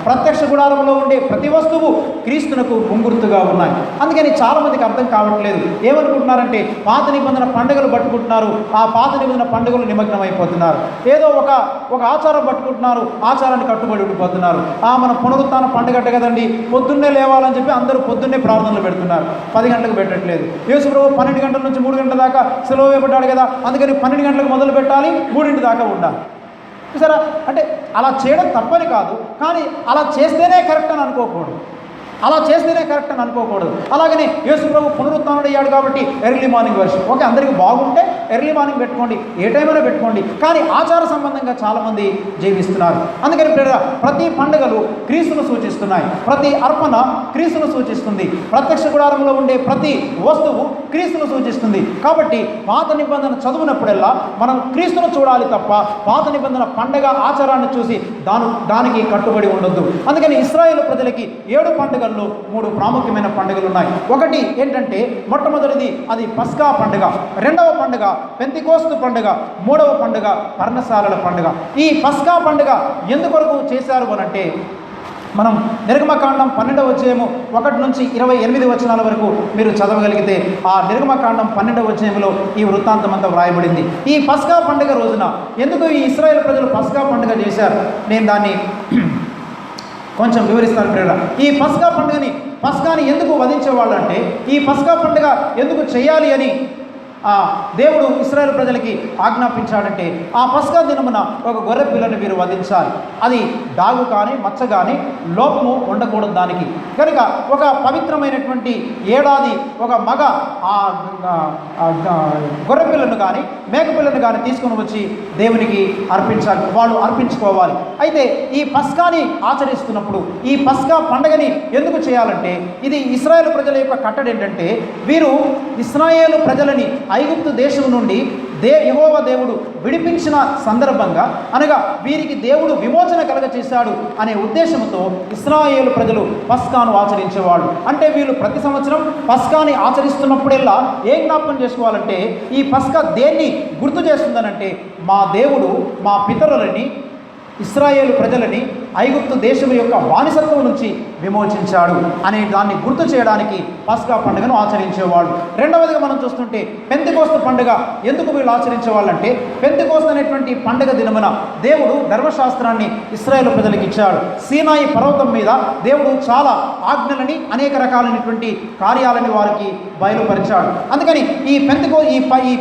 ప్రత్యక్ష గుడారంలో ఉండే ప్రతి వస్తువు క్రీస్తునకు ముంగుర్తుగా ఉన్నాయి. అందుకని చాలామందికి అర్థం కావట్లేదు. ఏమనుకుంటున్నారంటే పాత నిబంధన పండుగలు పట్టుకుంటున్నారు, ఆ పాత నిబంధన పండుగలు నిమగ్నం అయిపోతున్నారు. ఏదో ఒక ఆచారం పట్టుకుంటున్నారు, ఆచారాన్ని కట్టుబడి ఉండిపోతున్నారు. మనం పునరుత్థాన పండుగ అంటే కదండి, పొద్దున్నే లేవాలని చెప్పి అందరూ పొద్దున్నే ప్రార్థనలు పెడుతున్నారు, 10 గంటలకు పెట్టట్లేదు. యేసు ప్రభు 12 గంటల నుంచి 3 గంటల దాకా సెలవు పడ్డాడు కదా, అందుకని 12 గంటలకు మొదలు పెట్టాలి, 3 దాకా ఉండాలి. చూసారా, అంటే అలా చేయడం తప్పని కాదు, కానీ అలా చేస్తేనే కరెక్ట్ అని అనుకోకూడదు. అలాగనే యేసు ప్రభు పునరుత్థానుడు అయ్యాడు కాబట్టి ఎర్లీ మార్నింగ్ వర్షిప్, ఓకే, అందరికీ బాగుంటే ఎర్లీ మార్నింగ్ పెట్టుకోండి, ఏ టైం అయినా పెట్టుకోండి, కానీ ఆచార సంబంధంగా చాలామంది జీవిస్తున్నారు. అందుకని ప్రతి పండుగలు క్రీస్తును సూచిస్తున్నాయి, ప్రతి అర్పణ క్రీస్తును సూచిస్తుంది, ప్రత్యక్ష గుడారంలో ఉండే ప్రతి వస్తువు క్రీస్తును సూచిస్తుంది. కాబట్టి పాత నిబంధన చదువునప్పుడల్లా మనం క్రీస్తును చూడాలి తప్ప పాత నిబంధన పండుగ ఆచారాన్ని చూసి దానికి కట్టుబడి ఉండొద్దు. అందుకని ఇశ్రాయేలు ప్రజలకి 7 పండుగలు 3 ప్రాముఖ్యమైన పండుగలు ఉన్నాయి. ఒకటి ఏంటంటే మొట్టమొదటిది అది పస్కా పండుగ, రెండవ పండుగ పెంతెకోస్తు పండుగ, మూడవ పండుగ పర్ణశాలల పండుగ. ఈ పస్కా పండుగ ఎందుకొరకు చేశారు అనంటే, మనం నిర్గమకాండం 12వ అధ్యాయము 1 నుంచి 28 వచనాల వరకు మీరు చదవగలిగితే ఆ నిర్గమకాండం 12వ అధ్యాయంలో ఈ వృత్తాంతం అంతా వ్రాయబడింది. ఈ పస్కా పండుగ రోజున ఎందుకు ఈ ఇశ్రాయేలు ప్రజలు పస్కా పండుగ చేశారు, నేను దాన్ని కొంచెం వివరిస్తాను ప్రియులారా. ఈ పస్కాని ఎందుకు వధించేవాళ్ళు అంటే, ఈ పస్కా పండుగ ఎందుకు చేయాలి అని దేవుడు ఇశ్రాయేలు ప్రజలకి ఆజ్ఞాపించాడంటే, ఆ పస్కా దినమున ఒక గొర్రె పిల్లని మీరు వధించాలి. అది డాగు కానీ మచ్చ కానీ లోపము ఉండకూడదు దానికి. కనుక ఒక పవిత్రమైనటువంటి ఏడాది ఒక మగ గొర్రె పిల్లను కానీ మేక పిల్లను కానీ తీసుకుని వచ్చి దేవునికి అర్పించాలి, వాళ్ళు అర్పించుకోవాలి. అయితే ఈ పస్కాని ఆచరిస్తున్నప్పుడు ఈ పస్కా పండుగని ఎందుకు చేయాలంటే, ఇది ఇశ్రాయేలు ప్రజల యొక్క కట్టడి ఏంటంటే, వీరు ఇశ్రాయేలు ప్రజలని ఐగుప్తు దేశం నుండి యెహోవా దేవుడు విడిపించిన సందర్భంగా, అనగా వీరికి దేవుడు విమోచన కలగచేశాడు అనే ఉద్దేశంతో ఇశ్రాయేలు ప్రజలు పస్కాను ఆచరించేవాళ్ళు. అంటే వీళ్ళు ప్రతి సంవత్సరం పస్కాని ఆచరిస్తున్నప్పుడెల్లా ఏం జ్ఞాపకం చేసుకోవాలంటే, ఈ పస్కా దేన్ని గుర్తు చేస్తుందనంటే, మా దేవుడు మా పితరులని ఇశ్రాయేలు ప్రజలని ఐగుప్తు దేశం యొక్క బానిసత్వం నుంచి విమోచించాడు అనే దాన్ని గుర్తు చేయడానికి పస్కా పండుగను ఆచరించేవాళ్ళు. రెండవదిగా మనం చూస్తుంటే పెంతెకోస్తు పండుగ ఎందుకు వీళ్ళు ఆచరించేవాళ్ళంటే, పెంతెకోస్తు అనేటువంటి పండుగ దినమున దేవుడు ధర్మశాస్త్రాన్ని ఇశ్రాయేలు ప్రజలకు ఇచ్చాడు. సీనాయి పర్వతం మీద దేవుడు చాలా ఆజ్ఞలని అనేక రకాలైనటువంటి కార్యాలని వారికి బయలుపరిచాడు. అందుకని ఈ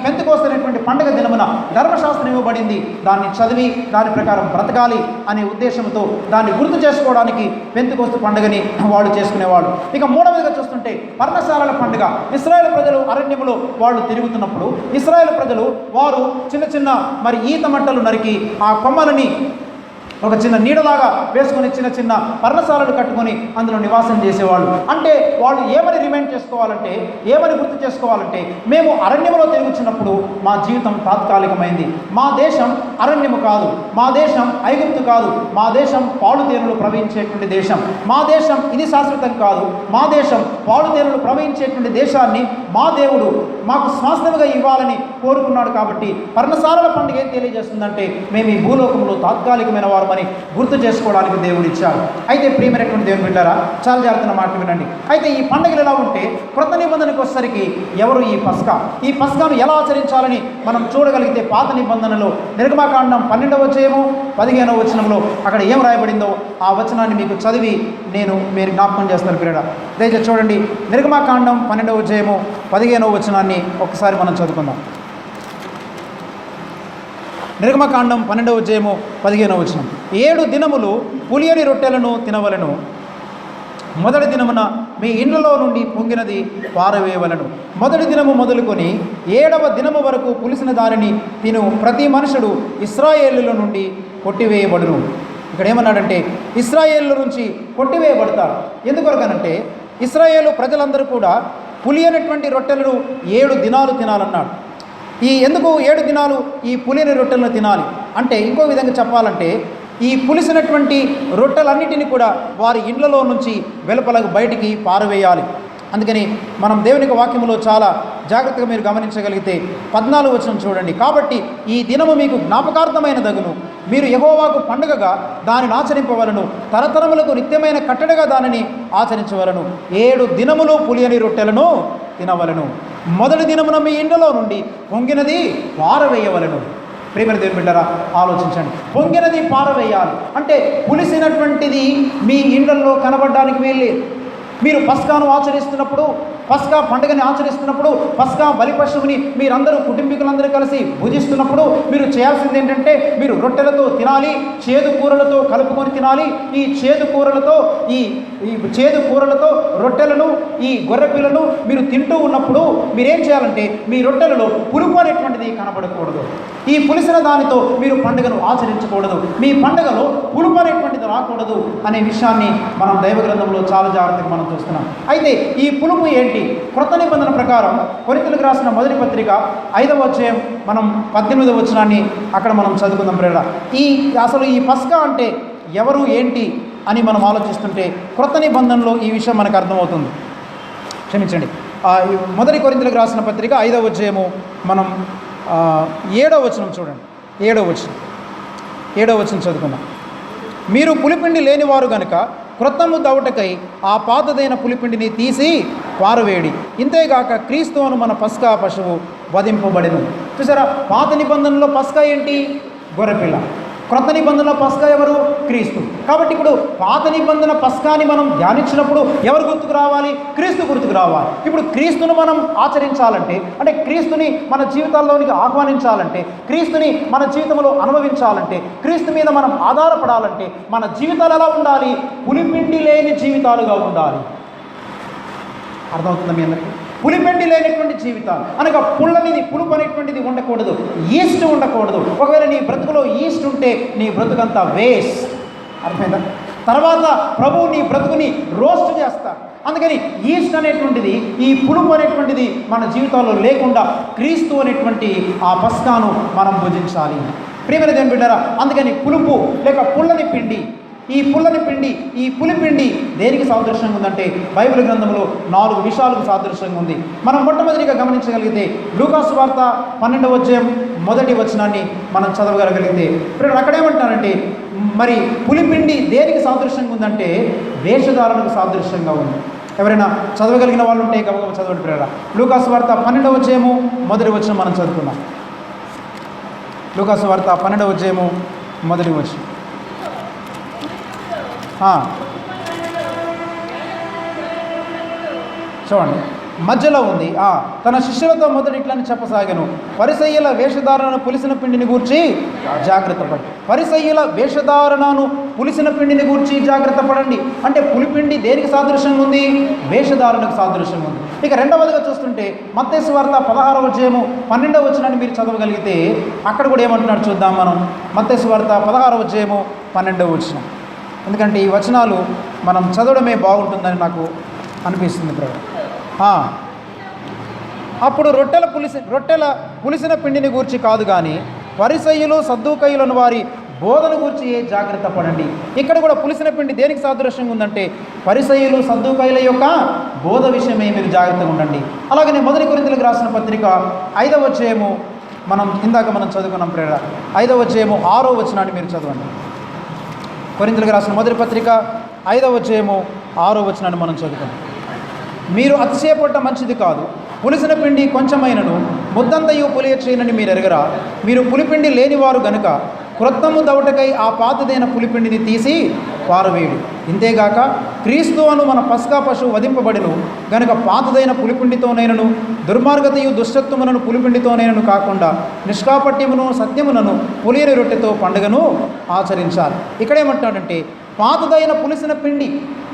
పెంతెకోస్తు అనేటువంటి పండుగ దినమున ధర్మశాస్త్రం ఇవ్వబడింది, దాన్ని చదివి దాని ప్రకారం బ్రతకాలి అనే ఉద్దేశంతో దాన్ని గుర్తు చేసుకోవడానికి పెంతెకోస్తు పండుగని వాళ్ళు చేసుకునేవాళ్ళు. ఇక మూడవదిగా చూస్తుంటే పర్ణశాలల పండుగ. ఇశ్రాయేలు ప్రజలు అరణ్యములో వాళ్ళు తిరుగుతున్నప్పుడు ఇశ్రాయేలు ప్రజలు వారు చిన్న మరి ఈత మట్టలు నరికి ఆ కొమ్మలని ఒక చిన్న నీడలాగా వేసుకొని చిన్న పర్ణశాలలు కట్టుకొని అందులో నివాసం చేసేవాళ్ళు. అంటే వాళ్ళు ఏమని రిమైండ్ చేసుకోవాలంటే, ఏమని గుర్తు చేసుకోవాలంటే, మేము అరణ్యంలో తిరుగుతున్నప్పుడు మా జీవితం తాత్కాలికమైంది, మా దేశం అరణ్యము కాదు, మా దేశం ఐగుప్తు కాదు, మా దేశం పాలుతేనులు ప్రవహించేటువంటి దేశం, మా దేశం ఇది శాశ్వతం కాదు, మా దేశం పాలుతేనులు ప్రవహించేటువంటి దేశాన్ని మా దేవుడు మాకు స్వాస్థ్యముగా ఇవ్వాలని కోరుకున్నాడు. కాబట్టి పర్ణశాలల పండుగ ఏం తెలియజేస్తుందంటే, మేము ఈ భూలోకంలో తాత్కాలికమైన వారు అని గుర్తు చేసుకోవడానికి దేవుడు ఇచ్చాడు. అయితే ప్రియమైనటువంటి దేవుని బిడ్డారా, చాలా జాగ్రత్తగా మాట వినండి. అయితే ఈ పండుగలు ఎలా ఉంటే, క్రొత్త నిబంధనకు వచ్చేసరికి ఎవరు ఈ పస్కాను ఎలా ఆచరించాలని మనం చూడగలిగితే, పాత నిబంధనలో నిర్గమకాండం 12వ అధ్యాయము 15వ వచనంలో అక్కడ ఏం రాయబడిందో ఆ వచనాన్ని మీకు చదివి మీరు జ్ఞాపకం చేస్తారు ప్రియుడా. దయచేసి చూడండి, నిర్గమకాండం 12వ అధ్యాయము 15వ వచనాన్ని ఒకసారి మనం చదువుకుందాం. నిర్గమకాండం 12వ అధ్యాయము 15వ వచనం. 7 దినములు పులియని రొట్టెలను తినవలెను, మొదటి దినమున మీ ఇండ్లలో నుండి పొంగినది పారవేయవలను. మొదటి దినము మొదలుకొని 7వ దినము వరకు పులిసిన దానిని తిను ప్రతి మనుషుడు ఇశ్రాయేలుల నుండి కొట్టివేయబడును. ఇక్కడ ఏమన్నాడంటే ఇశ్రాయేలుల నుంచి కొట్టివేయబడతారు. ఎందుకొరకనంటే ఇశ్రాయేలు ప్రజలందరూ కూడా పులియనటువంటి రొట్టెలను 7 దినాలు తినాలన్నాడు. ఎందుకు 7 దినాలు ఈ పులియని రొట్టెలను తినాలి అంటే, ఇంకో విధంగా చెప్పాలంటే ఈ పులిసినటువంటి రొట్టెలన్నిటిని కూడా వారి ఇండ్లలో నుంచి వెలుపలకు బయటికి పారవేయాలి. అందుకని మనం దేవుని వాక్యములో చాలా జాగ్రత్తగా మీరు గమనించగలిగితే 14వ వచనం చూడండి. కాబట్టి ఈ దినము మీకు జ్ఞాపకార్థమైన దగును, మీరు యెహోవాకు పండుగగా దానిని ఆచరింపవలను, తరతరములకు నిత్యమైన కట్టడగా దానిని ఆచరించవలను. 7 దినములు పులియని రొట్టెలను తినవలను, మొదటి దినమున మీ ఇండ్లలో నుండి పొంగినది పారవేయవలను. ప్రియమైన దేవుని బిడ్డలారా, ఆలోచించండి. పొంగినది పారవేయాలి అంటే పులిసినటువంటిది మీ ఇండ్లలో కనబడడానికి వీల్లేదు. మీరు పస్కాను ఆచరిస్తున్నప్పుడు, పస్కా పండుగని ఆచరిస్తున్నప్పుడు, పస్కా బలిపశువుని మీరందరూ కుటుంబీకులందరూ కలిసి భుజిస్తున్నప్పుడు మీరు చేయాల్సింది ఏంటంటే, మీరు రొట్టెలతో తినాలి, చేదు కూరలతో కలుపుకొని తినాలి. ఈ చేదు కూరలతో చేదు కూరలతో రొట్టెలను, ఈ గొర్రెపిల్లను మీరు తింటూ ఉన్నప్పుడు మీరేం చేయాలంటే, మీ రొట్టెలలో పులుపు అనేటువంటిది కనబడకూడదు. ఈ పులిసిన దానితో మీరు పండుగను ఆచరించకూడదు. మీ పండుగలో పులుపు అనేటువంటిది రాకూడదు అనే విషయాన్ని మనం దైవ గ్రంథంలో చాలా జాగ్రత్తగా మనం చూస్తున్నాం. అయితే ఈ పులుపు ఏంటి? క్రొత్త నిబంధన ప్రకారం కొరింథీయులకు రాసిన మొదటి పత్రిక 5వ అధ్యాయం మనం 18వ వచనాన్ని అక్కడ మనం చదువుకుందాం. ప్రేరణ అసలు ఈ పస్కా అంటే ఎవరు ఏంటి అని మనం ఆలోచిస్తుంటే క్రొత్త నిబంధనలో ఈ విషయం మనకు అర్థమవుతుంది. క్షమించండి, మొదటి కొరింథీయులకు రాసిన పత్రిక 5వ అధ్యాయము మనం 7వ వచనం చూడండి. 7వ వచనం చదువుకుందాం. మీరు పులిపిండి లేనివారు గనుక క్రొత్తము దవుటకై ఆ పాతదైన పులిపిండిని తీసి పారవేడి, ఇంతేగాక క్రీస్తు అను మన పస్కా పశువు వధింపబడెను. చూసారా, పాత నిబంధనలో పస్కా ఏంటి? గొర్రెపిల్ల. క్రొత్త నిబంధనలో పస్కా ఎవరు? క్రీస్తు. కాబట్టి ఇప్పుడు పాత నిబంధన పస్కాని మనం ధ్యానించినప్పుడు ఎవరు గుర్తుకు రావాలి? క్రీస్తు గుర్తుకు రావాలి. ఇప్పుడు క్రీస్తును మనం ఆచరించాలంటే, అంటే క్రీస్తుని మన జీవితాల్లోనికి ఆహ్వానించాలంటే, క్రీస్తుని మన జీవితంలో అనుభవించాలంటే, క్రీస్తు మీద మనం ఆధారపడాలంటే మన జీవితాలు ఎలా ఉండాలి? పులిపిండి లేని జీవితాలుగా ఉండాలి. అర్థమవుతుందా మీ అందరికీ? పులిపిండి లేనటువంటి జీవితాలు అనగా పులుపు అనేటువంటిది ఉండకూడదు, ఈస్ట్ ఉండకూడదు. ఒకవేళ నీ బ్రతుకులో ఈస్ట్ ఉంటే నీ బ్రతుకంతా వేస్ట్. అర్థమైందా? తర్వాత ప్రభువు నీ బ్రతుకుని రోస్ట్ చేస్తాడు. అందుకని ఈస్ట్ అనేటువంటిది, ఈ పులుపు అనేటువంటిది మన జీవితాల్లో లేకుండా క్రీస్తు అనేటువంటి ఆ పస్కాను మనం భుజించాలి. ప్రియమైన దేవుని బిడ్డలారా, అందుకని పులుపు లేక పుల్లని పిండి, ఈ పులిపిండి దేనికి సాదృశ్యంగా ఉందంటే బైబిల్ గ్రంథంలో 4 విషయాలకు సాదృశ్యంగా ఉంది. మనం మొట్టమొదటిగా గమనించగలిగితే లూకాసు వార్త 12వ అధ్యాయం 1వ వచనాన్ని మనం చదవగలిగితే అక్కడేమంటారంటే, మరి పులిపిండి దేనికి సాదృశ్యంగా ఉందంటే వేషధారణకు సాదృశ్యంగా ఉంది. ఎవరైనా చదవగలిగిన వాళ్ళు ఉంటే గమగమ చదవండి ప్రేరణ. లూకాసు వార్త 12వ అధ్యాయము 1వ వచనం మనం చదువుకున్నాం. లూకాసు వార్త 12వ అధ్యాయము 1వ వచనం. చూడండి, మధ్యలో ఉంది. తన శిష్యులతో మొదటి ఇట్లని చెప్పసాగాను, పరిసయ్యుల వేషధారణను పులిసిన పిండిని గూర్చి జాగ్రత్త పడి. పరిసయ్యుల వేషధారణను పులిసిన పిండిని గూర్చి జాగ్రత్త పడండి అంటే పులిపిండి దేనికి సాదృశ్యంగా ఉంది? వేషధారణకు సాదృశ్యంగా ఉంది. ఇక రెండవదిగా చూస్తుంటే మత్తయి సువార్త 16వ అధ్యాయము 12వ వచనాన్ని మీరు చదవగలిగితే అక్కడ కూడా ఏమంటున్నాడు చూద్దాం మనం. మత్తయి సువార్త 16వ అధ్యాయము 12వ వచనం. ఎందుకంటే ఈ వచనాలు మనం చదవడమే బాగుంటుందని నాకు అనిపిస్తుంది ప్రభు. అప్పుడు రొట్టెల పులిసిన పిండిని గూర్చి కాదు కానీ పరిసయ్యులు సద్దూకయ్యులను వారి బోధన గూర్చి జాగ్రత్త పడండి. ఇక్కడ కూడా పులిసిన పిండి దేనికి సాదృశ్యంగా ఉందంటే పరిసయ్యులు సద్దూకయ్యుల యొక్క బోధ విషయమే మీరు జాగ్రత్తగా ఉండండి. అలాగనే మొదటి కొరింథీయులకు రాసిన పత్రిక 5వ అధ్యాయము ఇందాక మనం చదువుకున్నాం ప్రేరణ. 5వ అధ్యాయము 6వ వచనాన్ని మీరు చదవండి. కొరింథీయులకు రాసిన మొదటి పత్రిక 5వ అధ్యాయము 6వ వచనాన్ని మనం చదువుకున్నాం. మీరు అతిశయపడ్డ మంచిది కాదు, పులిసిన పిండి కొంచెమైనను ముద్దంతయు పులియ చేయనని మీరు ఎరగరా? మీరు పులిపిండి లేనివారు గనుక క్రొత్తము దవటకై ఆ పాతదైన పులిపిండిని తీసి పారవేయుడి. ఇంతేగాక క్రీస్తు అను మన పస్కా పశువు వధింపబడిను గనుక పాతదైన పులిపిండితోనైనను దుర్మార్గతయు దుష్టత్వములను పులిపిండితోనైనను కాకుండా నిష్కాపట్యమును సత్యమునను పులియని రొట్టెతో పండుగను ఆచరించాలి. ఇక్కడేమంటాడంటే పాతదైన పులిసిన పిండి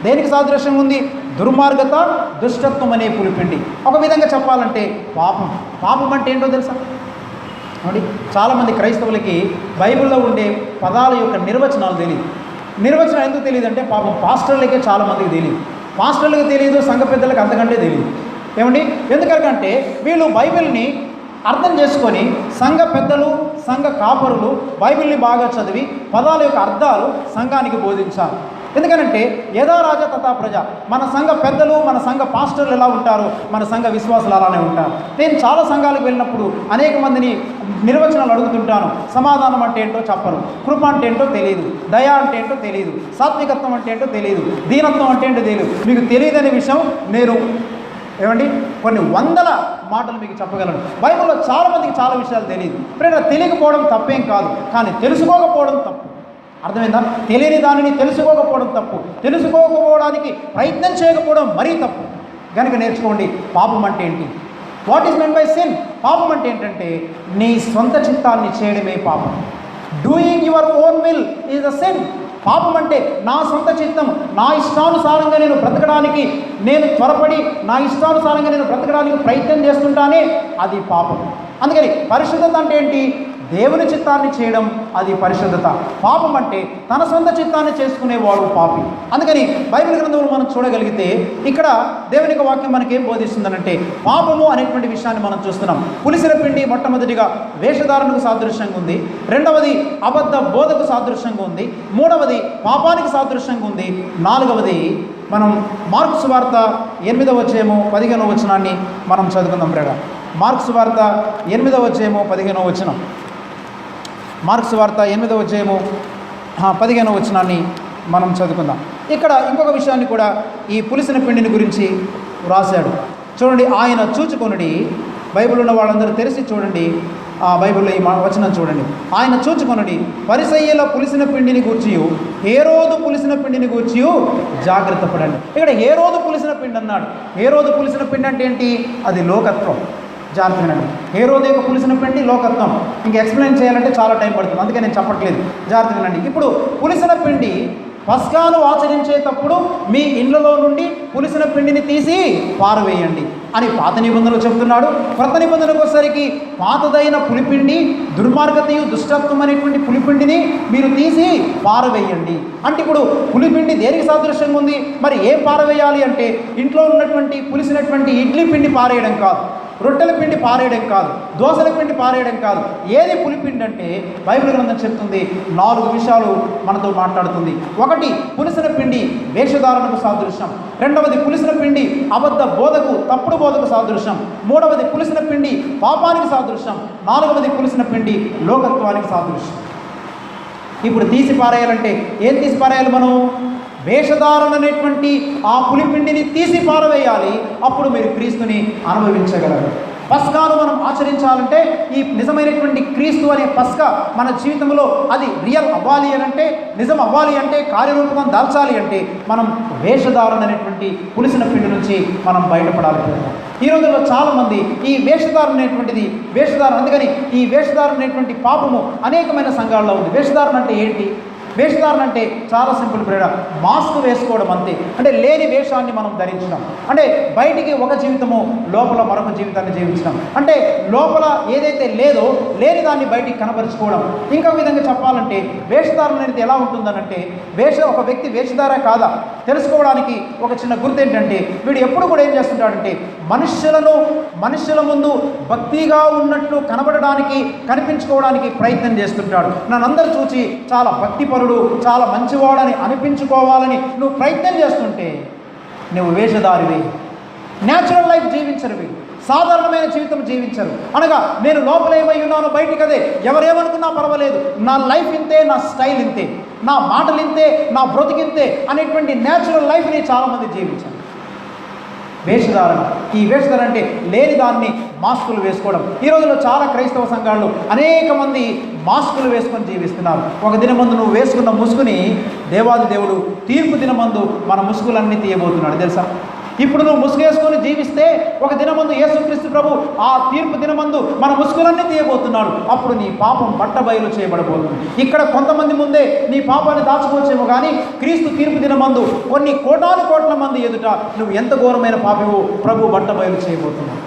దేనికి సాదృశ్యం ఉంది? దుర్మార్గత దుష్టత్వం అనే పులిపిండి. ఒక విధంగా చెప్పాలంటే పాపం. పాపం అంటే ఏంటో తెలుసా అండి? చాలామంది క్రైస్తవులకి బైబిల్లో ఉండే పదాల యొక్క నిర్వచనాలు తెలియదు. నిర్వచనం ఎందుకు తెలియదు అంటే పాపం పాస్టర్లకే చాలామందికి తెలియదు, పాస్టర్లకు తెలియదు, సంఘ పెద్దలకు అంతకంటే తెలియదు. ఏమండి? ఎందుకంటే వీళ్ళు బైబిల్ని అర్థం చేసుకొని సంఘ పెద్దలు సంఘ కాపరులు బైబిల్ని బాగా చదివి పదాల యొక్క అర్థాలు సంఘానికి బోధించాలి. ఎందుకనంటే యథా రాజా తథా ప్రజ. మన సంఘ పెద్దలు మన సంఘ పాస్టర్లు ఎలా ఉంటారు, మన సంఘ విశ్వాసులు అలానే ఉంటారు. నేను చాలా సంఘాలకు వెళ్ళినప్పుడు అనేక మందిని నిర్వచనాలు అడుగుతుంటాను. సమాధానం అంటే ఏంటో చెప్పరు, కృప అంటే ఏంటో తెలియదు, దయ అంటే ఏంటో తెలియదు, సాత్వికత్వం అంటే ఏంటో తెలియదు, దీనత్వం అంటే ఏంటో తెలియదు. మీకు తెలియదనే విషయం నేను కొన్ని వందల మాటలు మీకు చెప్పగలను. బైబిల్లో చాలామందికి చాలా విషయాలు తెలియదు. ఇప్పుడు తెలియకపోవడం తప్పేం కాదు, కానీ తెలుసుకోకపోవడం తప్పు. అర్థమైందా? తెలియని దానిని తెలుసుకోకపోవడం తప్పు, తెలుసుకోకపోవడానికి ప్రయత్నం చేయకపోవడం మరీ తప్పు. కనుక నేర్చుకోండి పాపం అంటే ఏంటి. What is men by sin? పాపం అంటే ఏంటంటే నీ సొంత చిత్తాన్ని చేయడమే పాపం. Doing your own will is a sin. పాపం అంటే నా సొంత చిత్తం, నా ఇష్టానుసారంగా నేను బ్రతకడానికి నేను త్వరపడి నా ఇష్టానుసారంగా నేను బ్రతకడానికి ప్రయత్నం చేస్తుంటానే అది పాపం. అందుకని పరిశుద్ధత అంటే ఏంటి? దేవుని చిత్తాన్ని చేయడం, అది పరిశుద్ధత. పాపం అంటే తన సొంత చిత్తాన్ని చేసుకునేవాడు పాపి. అందుకని బైబిల్ గ్రంథంలో మనం చూడగలిగితే ఇక్కడ దేవుని యొక్క వాక్యం మనకేం బోధిస్తుందనంటే పాపము అనేటువంటి విషయాన్ని మనం చూస్తున్నాం. పులిసిన పిండి మొట్టమొదటిగా వేషధారణకు సాదృశ్యంగా ఉంది, రెండవది అబద్ధ బోధకు సాదృశ్యంగా ఉంది, మూడవది పాపానికి సాదృశ్యంగా ఉంది, నాలుగవది మనం మార్కు సువార్త 8వ అధ్యాయము 15వ వచనాన్ని మనం చదువుకుందాం. ప్రేడ మార్కు సువార్త 8వ అధ్యాయము 15వ వచనం. మార్కు సువార్త 8వ అధ్యాయము 15వ వచనాన్ని మనం చదువుకుందాం. ఇక్కడ ఇంకొక విషయాన్ని కూడా ఈ పులిసిన పిండిని గురించి వ్రాశాడు. చూడండి, ఆయన చూచుకొనుడి. బైబిల్ ఉన్న వాళ్ళందరూ తెరిచి చూడండి, ఆ బైబిల్లో ఈ వచనం చూడండి. ఆయన చూచుకొనుడి పరిసయ్యుల పులిసిన పిండిని గూర్చియు హేరోదు పులిసిన పిండిని గూర్చియు జాగ్రత్త పడండి. ఇక్కడ హేరోదు పులిసిన పిండి అన్నాడు. హేరోదు పులిసిన పిండి అంటే ఏంటి? అది లోకత్వం. జాగ్రత్త వినండి. హేరోదు యొక్క పులిసిన పిండి లోకత్వం. ఇంకా ఎక్స్ప్లెయిన్ చేయాలంటే చాలా టైం పడుతుంది, అందుకే నేను చెప్పట్లేదు. జాగ్రత్త వినండి. ఇప్పుడు పులిసిన పిండి పస్కాను ఆచరించేటప్పుడు మీ ఇళ్లలో నుండి పులిసిన పిండిని తీసి పారవేయండి అని పాత నిబంధనలు చెబుతున్నాడు. కొత్త నిబంధనకు వచ్చేసరికి పాతదైన పులిపిండి దుర్మార్గతయు దుష్టత్వం అనేటువంటి పులిపిండిని మీరు తీసి పారవేయండి అంటే ఇప్పుడు పులిపిండి దేనికి సాదృశ్యంగా ఉంది? మరి ఏం పారవేయాలి అంటే ఇంట్లో ఉన్నటువంటి పులిసినటువంటి ఇడ్లీ పిండి పారేయడం కాదు, రొట్టెల పిండి పారేయడం కాదు, దోసల పిండి పారేయడం కాదు. ఏది పులిపిండి అంటే బైబిల్ గ్రంథం చెప్తుంది 4 విషయాలు మనతో మాట్లాడుతుంది. ఒకటి, పులిసిన పిండి వేషధారణకు సాదృశ్యం. రెండవది, పులిసిన పిండి అబద్ధ బోధకు తప్పుడు బోధకు సాదృశ్యం. మూడవది, పులిసిన పిండి పాపానికి సాదృశ్యం. నాలుగవది, పులిసిన పిండి లోకత్వానికి సాదృశ్యం. ఇప్పుడు తీసి పారేయాలంటే ఏం తీసి పారేయాలి? మనం వేషధారణ అనేటువంటి ఆ పులిపిండిని తీసి పారవేయాలి. అప్పుడు మీరు క్రీస్తుని అనుభవించగలరు. పస్కాను మనం ఆచరించాలంటే ఈ నిజమైనటువంటి క్రీస్తు అనే పస్కా మన జీవితంలో అది రియల్ అవ్వాలి అని అంటే, నిజం అవ్వాలి అంటే, కార్యరూపం దాల్చాలి అంటే మనం వేషధారణ అనేటువంటి పులిసిన పిండి నుంచి మనం బయటపడాలి. ఈ రోజుల్లో చాలామంది ఈ వేషధారణ అనేటువంటిది అందుకని ఈ వేషధారణ అనేటువంటి పాపము అనేకమైన సంఘాల్లో ఉంది. వేషధారణ అంటే ఏంటి? వేషధారణ అంటే చాలా సింపుల్ ప్రేరణ, మాస్క్ వేసుకోవడం అంతే. అంటే లేని వేషాన్ని మనం ధరించడం, అంటే బయటికి ఒక జీవితము లోపల మరొక జీవితాన్ని జీవించడం, అంటే లోపల ఏదైతే లేదో లేని దాన్ని బయటికి కనపరుచుకోవడం. ఇంకొక విధంగా చెప్పాలంటే వేషధారణ అనేది ఎలా ఉంటుందనంటే ఒక వ్యక్తి వేషధార కాదా తెలుసుకోవడానికి ఒక చిన్న గుర్తు ఏంటంటే వీడు ఎప్పుడు కూడా ఏం చేస్తుంటాడంటే మనుషుల ముందు భక్తిగా ఉన్నట్లు కనబడడానికి కనిపించుకోవడానికి ప్రయత్నం చేస్తుంటాడు. నన్నందరూ చూసి చాలా భక్తిపరుడు చాలా మంచివాడని అనిపించుకోవాలని నువ్వు ప్రయత్నం చేస్తుంటే నువ్వు వేషధారివి. న్యాచురల్ లైఫ్ జీవించరువి, సాధారణమైన జీవితం జీవించరు. అనగా నేను లోపల ఏమై ఉన్నానో బయటికి అదే, ఎవరేమనుకున్నా పర్వాలేదు, నా లైఫ్ ఇంతే, నా స్టైల్ ఇంతే, నా మాటలు ఇంతే, నా బ్రతికింతే అనేటువంటి న్యాచురల్ లైఫ్ని చాలామంది జీవించారు. వేషధారణ. ఈ వేషధారణ అంటే లేని దాన్ని మాస్కులు వేసుకోవడం. ఈ రోజుల్లో చాలా క్రైస్తవ సంఘాల్లో అనేక మంది మాస్కులు వేసుకొని జీవిస్తున్నారు. ఒక దినమందు నువ్వు వేసుకున్న ముసుగుని దేవాది దేవుడు తీర్పు దినమందు మన ముసుగులన్నీ తీయబోతున్నాడు తెలుసా. ఇప్పుడు నువ్వు ముసుగేసుకొని జీవిస్తే ఒక దినమందు యేసుక్రీస్తు ప్రభు ఆ తీర్పు దినమందు మన ముసుగులన్నీ తీయబోతున్నాడు. అప్పుడు నీ పాపం బట్టబయలు చేయబడబోతుంది. ఇక్కడ కొంతమంది ముందే నీ పాపాన్ని దాచుకోవచ్చేమో, కానీ క్రీస్తు తీర్పు దినమందు కొన్ని కోట్ల మంది ఎదుట నువ్వు ఎంత ఘోరమైన పాపివో ప్రభు బట్టబయలు చేయబోతున్నాడు.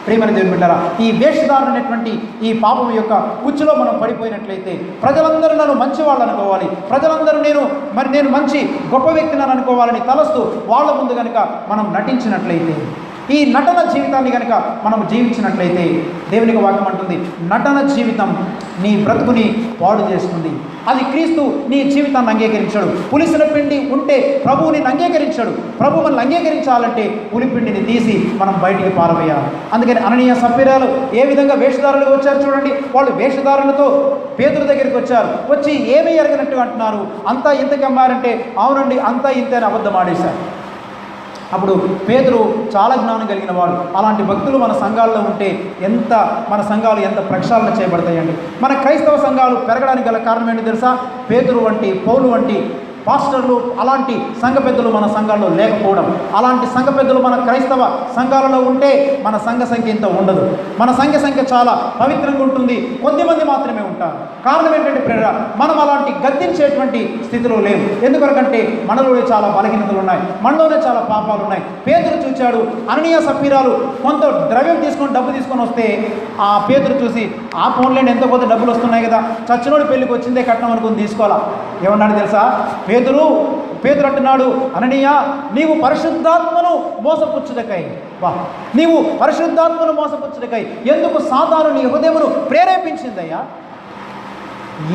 ప్రియమైన దేవుని బిడ్డలారా, ఈ వేషధారణ అనేటువంటి ఈ పాపం యొక్క ఉచ్చులో మనం పడిపోయినట్లయితే ప్రజలందరూ నన్ను మంచివాళ్ళు అనుకోవాలి, ప్రజలందరూ నేను మంచి గొప్ప వ్యక్తిని అనుకోవాలని తలస్తూ వాళ్ళ ముందు కనుక మనం నటించినట్లయితే, ఈ నటన జీవితాన్ని కనుక మనం జీవించినట్లయితే దేవునికి వాక్యం అంటుంది, నటన జీవితం నీ బ్రతుకుని పాడు చేస్తుంది. అది క్రీస్తు నీ జీవితాన్ని అంగీకరించాడు. పులిసిన పిండి ఉంటే ప్రభువు నిన్ను అంగీకరించాడు. ప్రభు మనల్ని అంగీకరించాలంటే పులిపిండిని తీసి మనం బయటికి పారవేయాలి. అందుకని అననీయ సప్ఫీరాలు ఏ విధంగా వేషధారులుగా వచ్చారు చూడండి. వాళ్ళు వేషధారులతో పేతురు దగ్గరికి వచ్చారు. వచ్చి ఏమీ ఎరగనట్టు అంటున్నారు, అంతా ఇంతకి అమ్మారంటే అవునండి అంతా ఇంతే అని అబద్ధం ఆడేశారు. అప్పుడు పేతురు చాలా జ్ఞానం కలిగిన వాడు. అలాంటి భక్తులు మన సంఘాల్లో ఉంటే మన సంఘాలు ఎంత ప్రక్షాళన చేయబడతాయండి. మన క్రైస్తవ సంఘాలు పెరగడానికి గల కారణం ఏంటి తెలుసా? పేతురు వంటి, పౌలు వంటి పాస్టర్లు, అలాంటి సంఘ పెద్దలు మన సంఘాల్లో లేకపోవడం. అలాంటి సంఘ పెద్దలు మన క్రైస్తవ సంఘాలలో ఉంటే మన సంఘ సంఖ్య ఇంత ఉండదు. మన సంఖ్య చాలా పవిత్రంగా ఉంటుంది. కొద్దిమంది మాత్రమే ఉంటారు. కారణం ఏంటంటే ప్రేరణ, మనం అలాంటి గద్దించేటువంటి స్థితిలో లేవు. ఎందుకంటే మనలోనే చాలా బలహీనతలు ఉన్నాయి, మనలోనే చాలా పాపాలు ఉన్నాయి. పేతురు చూచాడు, అననీయ సప్ఫీరాలు కొంత ద్రవ్యం డబ్బు తీసుకొని వస్తే ఆ పేతురు చూసి, ఆ ఫోన్లోనే ఎంతో కొంత డబ్బులు వస్తున్నాయి కదా, చచ్చినోడి పెళ్ళికి వచ్చిందే కట్నం అనుకుని తీసుకోవాలా. ఏమన్నాడు తెలుసా? పేతురు అంటున్నాడు, అననీయ నీవు పరిశుద్ధాత్మను మోసపుచ్చుటకై, నీవు పరిశుద్ధాత్మను మోసపుచ్చుటకై ఎందుకు సాతాను నీ హృదయమును ప్రేరేపించిందయ్యా.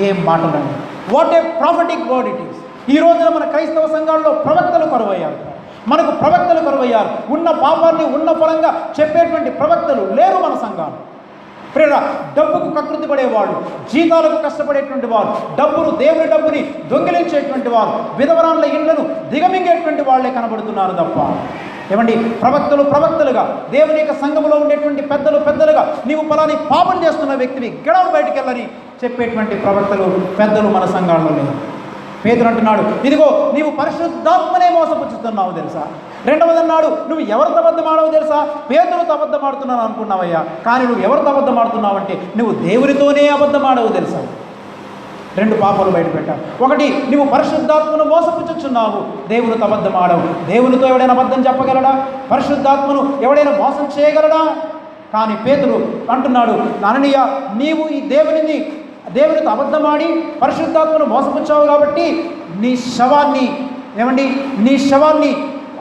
ఏం మాటలండి! What a prophetic word it is. ఈ రోజున మన క్రైస్తవ సంఘాల్లో ప్రవక్తలు కరువయ్యారు. మనకు ప్రవక్తలు కరువయ్యారు. ఉన్న పాపాన్ని ఉన్న పరంగా చెప్పేటువంటి ప్రవక్తలు లేరు మన సంఘాలు. ప్రేర డబ్బుకు కకృతి పడేవాళ్ళు, జీతాలకు కష్టపడేటువంటి వారు, దేవుని డబ్బుని దొంగిలించేటువంటి వారు, విధవరాళ్ళ ఇళ్లను దిగమింగేటువంటి వాళ్ళే కనబడుతున్నారు తప్ప. ఏమండి, ప్రవక్తలుగా దేవుని యొక్క సంఘములో ఉండేటువంటి పెద్దలుగా నీవు పలాని పాపం చేస్తున్న వ్యక్తిని గడవడు బయటికి వెళ్ళని చెప్పేటువంటి పెద్దలు మన సంఘాల్లో లేరు. పేతురు అంటున్నాడు, ఇదిగో నీవు పరిశుద్ధాత్మనే మోసపుచ్చుతున్నావు తెలుసా. రెండవది అన్నాడు, నువ్వు ఎవరితో అబద్ధమాడవు తెలుసా? పేతురుతో అబద్ధమాడుతున్నాను అనుకున్నావయ్యా, కానీ నువ్వు ఎవరితో అబద్ధమాడుతున్నావంటే నువ్వు దేవునితోనే అబద్ధమాడవు తెలుసా. రెండు పాపాలు బయటపెట్టావు. ఒకటి, నువ్వు పరిశుద్ధాత్మను మోసపుచ్చుచున్నావు, దేవునితో అబద్ధమాడవు. దేవునితో ఎవడైనా అబద్ధం చెప్పగలడా? పరిశుద్ధాత్మను ఎవడైనా మోసం చేయగలడా? కానీ పేతురు అంటున్నాడు, అననీయ నీవు ఈ దేవునితో అబద్ధమాడి పరిశుద్ధాత్మను మోసపుచ్చావు కాబట్టి నీ శవాన్ని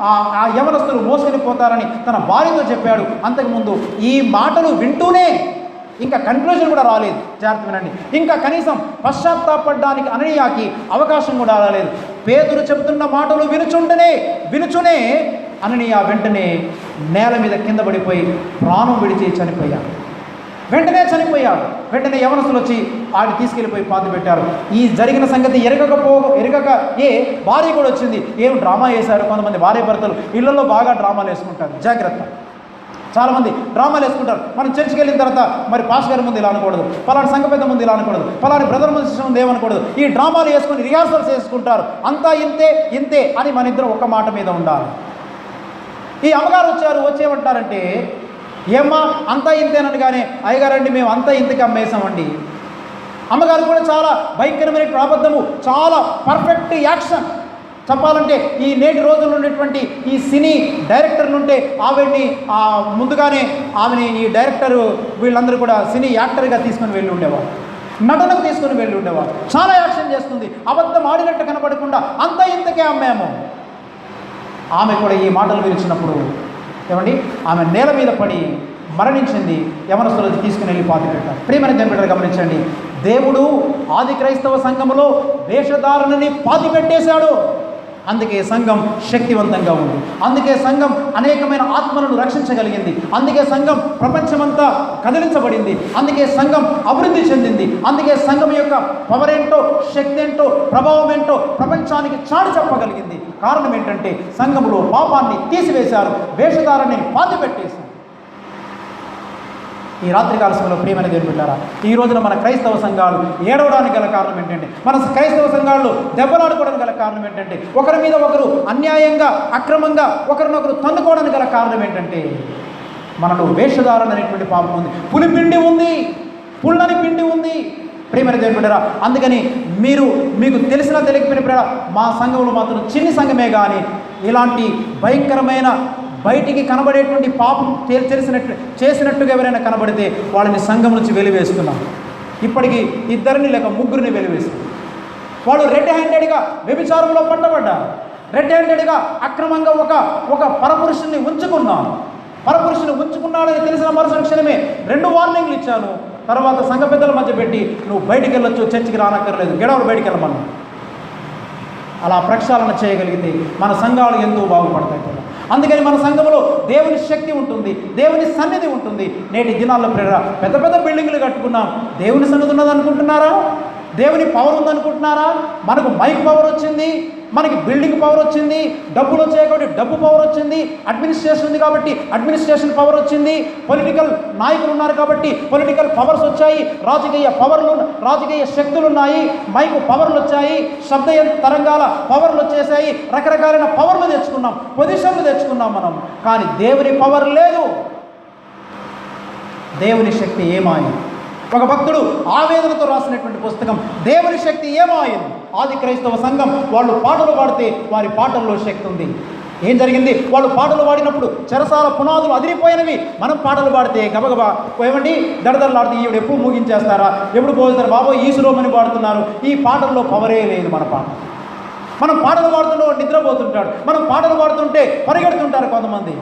ఆ యవనస్తులు మోసుకొని పోతారని తన భార్యతో చెప్పాడు. అంతకుముందు ఈ మాటలు వింటూనే ఇంకా కన్క్లూజన్ కూడా రాలేదు. జాగ్రత్త వినండి. ఇంకా కనీసం పశ్చాత్తాపడడానికి అననీయాకి అవకాశం కూడా రాలేదు. పేతురు చెబుతున్న మాటలు వినుచునే అననీయ వెంటనే నేల మీద కింద పడిపోయి ప్రాణం విడిచి చనిపోయాడు. వెంటనే యవనస్తులు వచ్చి ఆడి తీసుకెళ్ళిపోయి పాతి పెట్టారు. ఈ జరిగిన సంగతి ఎరగక భార్య కూడా వచ్చింది. ఏం డ్రామా వేశారు. కొంతమంది భార్య భర్తలు ఇళ్లలో బాగా డ్రామాలు వేసుకుంటారు. జాగ్రత్త, చాలామంది డ్రామాలు వేసుకుంటారు. మనం చర్చికి వెళ్ళిన తర్వాత మరి పాస్ గారి ముందు ఇలా అనకూడదు, పలాని సంఘ పెద్ద ముందు ఇలా అనకూడదు, పలాని బ్రదర్ ముందు ఏమనకూడదు. ఈ డ్రామాలు వేసుకొని రిహార్సల్స్ వేసుకుంటారు. అంతా ఇంతే అని మన ఇద్దరు ఒక మాట మీద ఉండాలి. ఈ అమ్మగారు వచ్చేమంటారంటే, ఏమ్మా అంతా ఇంతేనగానే, అయ్యగారండి మేము అంతా ఇంతకి అమ్మేసామండి. అమ్మగారు కూడా చాలా భయంకరమైన అబద్ధము, చాలా పర్ఫెక్ట్ యాక్షన్. చెప్పాలంటే ఈ నేటి రోజుల్లో ఉన్నటువంటి ఈ సినీ డైరెక్టర్లు ఉంటే ఆవిడ్ని ముందుగానే ఈ డైరెక్టరు వీళ్ళందరూ కూడా సినీ యాక్టర్గా తీసుకొని వెళ్ళి ఉండేవారు, నటనకు తీసుకొని వెళ్ళి ఉండేవారు. చాలా యాక్షన్ చేస్తుంది, అబద్ధం ఆడినట్టు కనపడకుండా అంతా ఇంతకే అమ్మాము. ఆమె కూడా ఈ మాటలు వినిచినప్పుడు ఏమండి ఆమె నేల మీద పడి మరణించింది. యవనస్తులు తీసుకుని వెళ్ళి పాతి పెట్టారు. ప్రియమైన దేవుని గమనించండి, దేవుడు ఆది క్రైస్తవ సంఘములో వేషధారణని పాతి పెట్టేశాడు. అందుకే సంఘం శక్తివంతంగా ఉంది. అందుకే సంఘం అనేకమైన ఆత్మలను రక్షించగలిగింది. అందుకే సంఘం ప్రపంచమంతా కదిలించబడింది. అందుకే సంఘం అభివృద్ధి చెందింది. అందుకే సంఘం యొక్క పవర్ ఏంటో, శక్తి ఏంటో, ప్రభావం ఏంటో ప్రపంచానికి చాటి చెప్పగలిగింది. కారణం ఏంటంటే సంఘంలో పాపాన్ని తీసివేశారు, వేషధారాన్ని పాతిపెట్టేశారు. ఈ రాత్రికాల సమయంలో ప్రియమైన దేవుని బిడ్డలారా, ఈ రోజున మన క్రైస్తవ సంఘాలు ఏడవడానికి గల కారణం ఏంటంటే, మన క్రైస్తవ సంఘాల్లో దెబ్బలాడుకోవడానికి గల కారణం ఏంటంటే, ఒకరి మీద ఒకరు అన్యాయంగా అక్రమంగా ఒకరినొకరు తన్నుకోవడానికి గల కారణం ఏంటంటే, మనలో వేషధారణ అనేటువంటి పాపం ఉంది, పులిపిండి ఉంది, పుల్లని పిండి ఉంది. ప్రియమైన దేవుని బిడ్డలారా, అందుకని మీకు తెలిసినా తెలియకపోయిన బిడ్డలారా, మా సంఘంలో మాత్రం చిన్ని సంఘమే కానీ ఇలాంటి భయంకరమైన బయటికి కనబడేటువంటి పాపం చేసినట్టుగా ఎవరైనా కనబడితే వాళ్ళని సంఘం నుంచి వెలివేస్తున్నాం. ఇప్పటికీ 2 లేక 3 వెలివేస్తారు. వాళ్ళు రెడ్ హ్యాండెడ్గా వ్యభిచారంలో పట్టబడ్డారు. రెడ్ హ్యాండెడ్గా అక్రమంగా ఒక పరపురుషుని ఉంచుకున్నాడని తెలిసిన మరుసటి క్షణమే 2 వార్నింగ్లు ఇచ్చాను. తర్వాత సంఘ పెద్దల మధ్య పెట్టి, నువ్వు బయటికి వెళ్ళొచ్చు, చర్చికి రానక్కర్లేదు, గెడవలు బయటికి వెళ్ళమన్నా. అలా ప్రక్షాళన చేయగలిగితే మన సంఘాలు ఎంతో బాగుపడతాయి కూడా. అందుకని మన సంఘంలో దేవుని శక్తి ఉంటుంది, దేవుని సన్నిధి ఉంటుంది. నేటి దినాల్లో పెద్ద పెద్ద బిల్డింగ్లు కట్టుకున్నాం. దేవుని సన్నిధి ఉన్నది అనుకుంటున్నారా? దేవుని పవర్ ఉందనుకుంటున్నారా? మనకు మైక్ పవర్ వచ్చింది, మనకి బిల్డింగ్ పవర్ వచ్చింది, డబ్బులు వచ్చాయి కాబట్టి డబ్బు పవర్ వచ్చింది, అడ్మినిస్ట్రేషన్ ఉంది కాబట్టి అడ్మినిస్ట్రేషన్ పవర్ వచ్చింది, పొలిటికల్ నాయకులు ఉన్నారు కాబట్టి పొలిటికల్ పవర్స్ వచ్చాయి, రాజకీయ శక్తులు ఉన్నాయి, మైకు పవర్లు వచ్చాయి, శబ్ద తరంగాల పవర్లు వచ్చేసాయి, రకరకాలైన పవర్లు తెచ్చుకున్నాం, పొజిషన్లు తెచ్చుకున్నాం మనం. కానీ దేవుని పవర్ లేదు, దేవుని శక్తి ఏమాయి. ఒక భక్తుడు ఆవేదనతో రాసినటువంటి పుస్తకం దేవుని శక్తి ఏమాయను. ఆది క్రైస్తవ సంఘం వాళ్ళు పాటలు పాడితే వారి పాటల్లో శక్తి ఉంది. ఏం జరిగింది? వాళ్ళు పాటలు పాడినప్పుడు చెరసాల పునాదులు అదిరిపోయినవి. మనం పాటలు పాడితే గబగబా ఏమండి దడదడలాడితే ఈవిడ ఎప్పుడు ముగించేస్తారా, ఎప్పుడు పోతారు బాబో ఈసులోమని పాడుతున్నారు. ఈ పాటల్లో పవరే లేదు. మనం పాటలు పాడుతుంటే నిద్రపోతుంటాడు, మనం పాటలు పాడుతుంటే పరిగెడుతుంటారు కొంతమంది.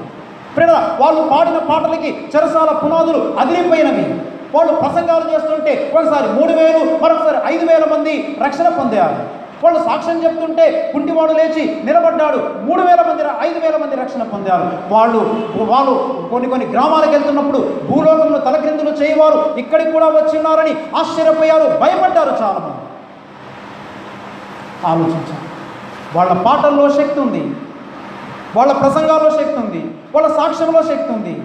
వాళ్ళు పాడిన పాటలకి చెరసాల పునాదులు అదిరిపోయినవి. వాళ్ళు ప్రసంగాలు చేస్తుంటే ఒకసారి 3000 మరొకసారి 5000 మంది రక్షణ పొందారు. వాళ్ళు సాక్ష్యం చెప్తుంటే కుంటివాడు లేచి నిలబడ్డాడు, 3000 మంది 5000 మంది రక్షణ పొందారు. వాళ్ళు కొన్ని గ్రామాలకు వెళ్తున్నప్పుడు భూలోకంలో తలక్రిందులు చేయవారు ఇక్కడికి కూడా వచ్చి ఉన్నారని ఆశ్చర్యపోయారు, భయపడ్డారు చాలామంది. ఆలోచించారు. వాళ్ళ పాటల్లో శక్తి ఉంది, వాళ్ళ ప్రసంగాల్లో శక్తి ఉంది, వాళ్ళ సాక్ష్యంలో శక్తి ఉంది,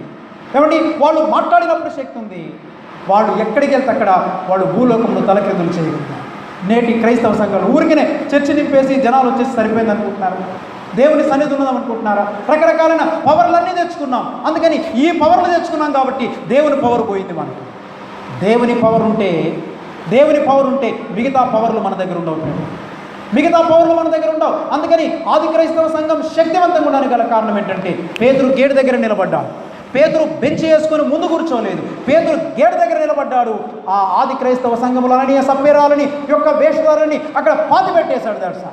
ఏమండి వాళ్ళు మాట్లాడినప్పుడు శక్తి ఉంది. వాళ్ళు ఎక్కడికి వెళ్తే అక్కడ వాళ్ళు భూలోకంలో తలక్రిందులు చేయగలుగుతారు. నేటి క్రైస్తవ సంఘాలు ఊరికనే చర్చి నింపేసి జనాలు వచ్చేసి సరిపోయింది అనుకుంటున్నారు, దేవుని సన్నిధి ఉన్నది అనుకుంటున్నారా? రకరకాలైన పవర్లన్నీ తెచ్చుకున్నాం. అందుకని ఈ పవర్లు తెచ్చుకున్నాం కాబట్టి దేవుని పవర్ పోయింది మనకు. దేవుని పవర్ ఉంటే మిగతా పవర్లు మన దగ్గర ఉండవు. అందుకని ఆది క్రైస్తవ సంఘం శక్తివంతంగా ఉండడానికి గల కారణం ఏంటంటే, పేతురు గేటు దగ్గర నిలబడ్డాడు. పేతురు బెంచ్ వేసుకొని ముందు కూర్చోలేదు, పేతురు గేటు దగ్గర నిలబడ్డాడు. ఆ ఆది క్రైస్తవ సంఘములనని సభ్యురాలని యొక్క వేషధారని అక్కడ పాతి పెట్టేశాడు. తెలుసా?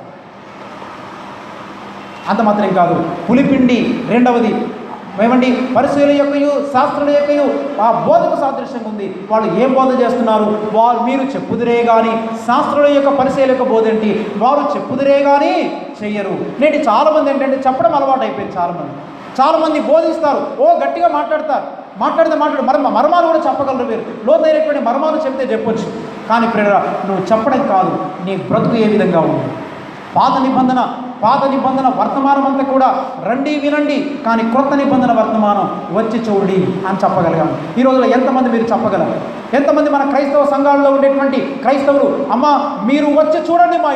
అంత మాత్రం కాదు, పులిపిండి రెండవది ఏమండి పరిశీల యొక్కయు శాస్త్రుల యొక్కయు ఆ బోధకు సాదృశ్యంగా ఉంది. వాళ్ళు ఏం బోధ చేస్తున్నారు? మీరు చెప్పుదురే కానీ శాస్త్రుల యొక్క పరిశీల యొక్క బోధ ఏంటి? వారు చెప్పుదురే కానీ చెయ్యరు. నేటి చాలామంది ఏంటంటే చెప్పడం అలవాటు అయిపోయింది. చాలామంది బోధిస్తారు, గట్టిగా మాట్లాడితే మర్మాలు కూడా చెప్పగలరు. మీరు లోతైనటువంటి మర్మాలు చెప్తే చెప్పొచ్చు. కానీ ప్రేరణ నువ్వు చెప్పడం కాదు, నీ బ్రతుకు ఏ విధంగా ఉంది. పాత నిబంధన వర్తమానం అంతా కూడా రండి వినండి, కానీ క్రొత్త నిబంధన వర్తమానం వచ్చి చూడండి అని చెప్పగలిగాము. ఈ రోజులో ఎంతమంది మీరు చెప్పగలరు? ఎంతమంది మన క్రైస్తవ సంఘాల్లో ఉండేటువంటి క్రైస్తవులు అమ్మ మీరు వచ్చి చూడండి మా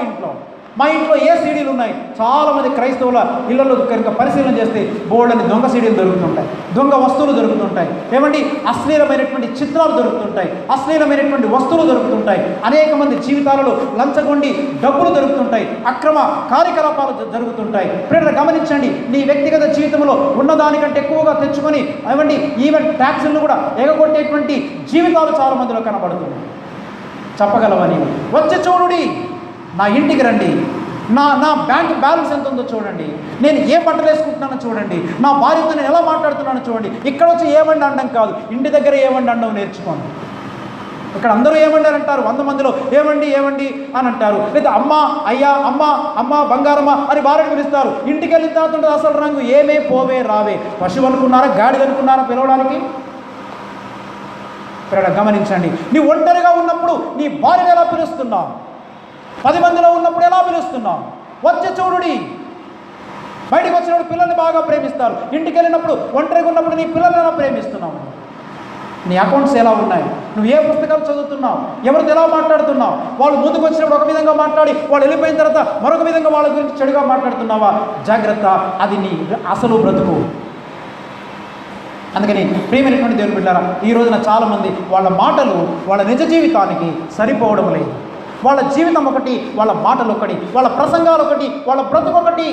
ఇంట్లో ఏ సీడీలు ఉన్నాయి? చాలామంది క్రైస్తవుల ఇళ్లలో కనుక పరిశీలన చేస్తే బోల్డని దొంగ సీడీలు దొరుకుతుంటాయి, దొంగ వస్తువులు దొరుకుతుంటాయి, ఏమండి అశ్లీలమైనటువంటి చిత్రాలు దొరుకుతుంటాయి, అశ్లీలమైనటువంటి వస్తువులు దొరుకుతుంటాయి. అనేక మంది జీవితాలలో లంచగొండి డబ్బులు దొరుకుతుంటాయి, అక్రమ కార్యకలాపాలు జరుగుతుంటాయి. ప్రేరణ గమనించండి, నీ వ్యక్తిగత జీవితంలో ఉన్నదానికంటే ఎక్కువగా తెచ్చుకొని ఏమండి ఈవెన్ ట్యాక్సులను కూడా ఎగగొట్టేటువంటి జీవితాలు చాలా మందిలో కనబడుతున్నాయి. చెప్పగలవని వచ్చి చూడుడి, నా ఇంటికి రండి, నా బ్యాంక్ బ్యాలెన్స్ ఎంత ఉందో చూడండి, నేను ఏ బట్టలు వేసుకుంటున్నానో చూడండి, నా భార్యతో నేను ఎలా మాట్లాడుతున్నానో చూడండి. ఇక్కడ వచ్చి ఏమండి అనడం కాదు, ఇంటి దగ్గర ఏమండి అనడం నేర్చుకోండి. ఇక్కడ అందరూ ఏమండి అని అంటారు, 100 మందిలో ఏమండి ఏమండి అని అంటారు. లేదా అమ్మ, అయ్యా, అమ్మ, అమ్మ, బంగారమ్మ అని భార్యను పిలుస్తారు. ఇంటికి వెళ్ళిన తర్వాత ఉంటుంది అసలు రంగు ఏమే పోవే రావే. పశువు అనుకున్నారా, గాడిద అనుకున్నారా పిలవడానికి? ఇక్కడ గమనించండి, నీ ఒంటరిగా ఉన్నప్పుడు నీ భార్యను ఎలా పిలుస్తున్నావు? 10 మందిలో ఉన్నప్పుడు ఎలా పిలుస్తున్నావు? వచ్చి చూడుడి. బయటికి వచ్చినప్పుడు పిల్లల్ని బాగా ప్రేమిస్తారు. ఇంటికి వెళ్ళినప్పుడు ఒంటరిగా ఉన్నప్పుడు నీ పిల్లల్ని ఎలా ప్రేమిస్తున్నావు? నీ అకౌంట్స్ ఎలా ఉన్నాయి? నువ్వు ఏ పుస్తకాలు చదువుతున్నావు? ఎవరితో ఎలా మాట్లాడుతున్నావు? వాళ్ళు ముందుకు వచ్చినప్పుడు ఒక విధంగా మాట్లాడి వాళ్ళు వెళ్ళిపోయిన తర్వాత మరొక విధంగా వాళ్ళ గురించి చెడుగా మాట్లాడుతున్నావా? జాగ్రత్త, అది నీ అసలు బ్రతుకు. అందుకని ప్రియమైనటువంటి దేవుని బిడ్డలారా, ఈ రోజున చాలామంది వాళ్ళ మాటలు వాళ్ళ నిజ జీవితానికి సరిపోవడం లేదు. వాళ్ళ జీవితం ఒకటి, వాళ్ళ మాటలు ఒకటి, వాళ్ళ ప్రసంగాలు ఒకటి, వాళ్ళ బ్రతుకు ఒకటి.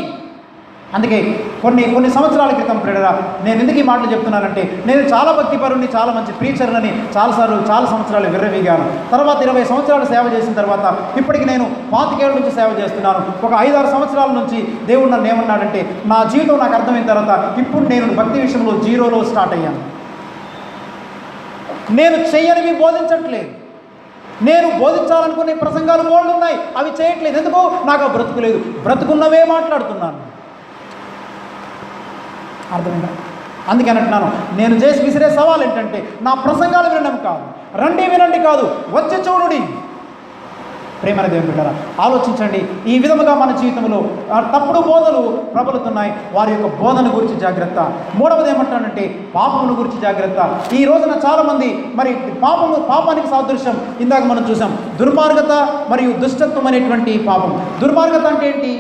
అందుకే కొన్ని సంవత్సరాల క్రితం ప్రేరణ నేను ఎందుకు ఈ మాటలు చెప్తున్నానంటే, నేను చాలా భక్తిపరుని, చాలా మంచి ప్రీచర్లని చాలా సంవత్సరాలు విర్రవీగాను. తర్వాత 20 సంవత్సరాలు సేవ చేసిన తర్వాత ఇప్పటికి నేను 25 ఏళ్ళ నుంచి సేవ చేస్తున్నాను. ఒక 5-6 సంవత్సరాల నుంచి దేవుడు నన్ను ఏమన్నాడంటే, నా జీవితం నాకు అర్థమైన తర్వాత ఇప్పుడు నేను భక్తి విషయంలో 0లో స్టార్ట్ అయ్యాను. నేను చెయ్యనివి బోధించట్లేదు. నేను బోధించాలనుకునే ప్రసంగాలు బోల్డ్ ఉన్నాయి, అవి చేయట్లేదు. ఎందుకు? నాకు బ్రతుకు లేదు. బ్రతుకున్నవే మాట్లాడుతున్నాను. అర్థమైందా? అందుకని అంటున్నాను, నేను చేసి విసిరే సవాల్ ఏంటంటే, నా ప్రసంగాలు వినడం కాదు, రండి వినండి కాదు, వచ్చి చూడుడి. ప్రేమైన దేవుని బిడ్డలారా, ఆలోచించండి. ఈ విధముగా మన జీవితంలో తప్పుడు బోధలు ప్రబలుతున్నాయి. వారి యొక్క బోధన గురించి జాగ్రత్త. మూడవది ఏమంటానంటే, పాపమును గురించి జాగ్రత్త. ఈ రోజున చాలామంది మరి పాపానికి సాదృశ్యం ఇందాక మనం చూసాం, దుర్మార్గత మరియు దుష్టత్వం అనేటువంటి పాపం. దుర్మార్గత అంటే ఏంటి?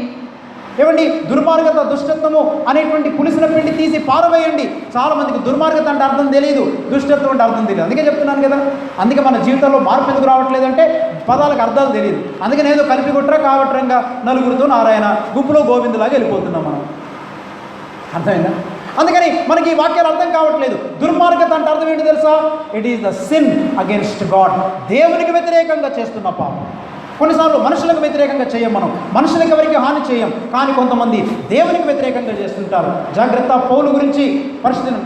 ఏమండి, దుర్మార్గత, దుష్టత్వము అనేటువంటి పులిసిన పిండి తీసి పారవేయండి. చాలామందికి దుర్మార్గత అంటే అర్థం తెలియదు, దుష్టత్వం అంటే అర్థం తెలియదు. అందుకే చెప్తున్నాను కదా, అందుకే మన జీవితంలో మార్పు ఎందుకు రావట్లేదంటే పదాలకు అర్థాలు తెలియదు. అందుకని ఏదో కలిపి కొట్టరా కావట్రంగా నలుగురితో నారాయణ, గుంపులో గోవిందులాగా వెళ్ళిపోతున్నాం మనం. అర్థమైందా? అందుకని మనకి ఈ వాక్యాలు అర్థం కావట్లేదు. దుర్మార్గత అంటే అర్థం ఏంటి తెలుసా? It is the sin against God. దేవునికి వ్యతిరేకంగా చేస్తున్న పాపం. కొన్నిసార్లు మనుషులకు వ్యతిరేకంగా చేయం, మనం మనుషులకు ఎవరికి హాని చేయం, కానీ కొంతమంది దేవునికి వ్యతిరేకంగా చేస్తుంటారు. జాగ్రత్త. పౌలు గురించి పరిస్థితిని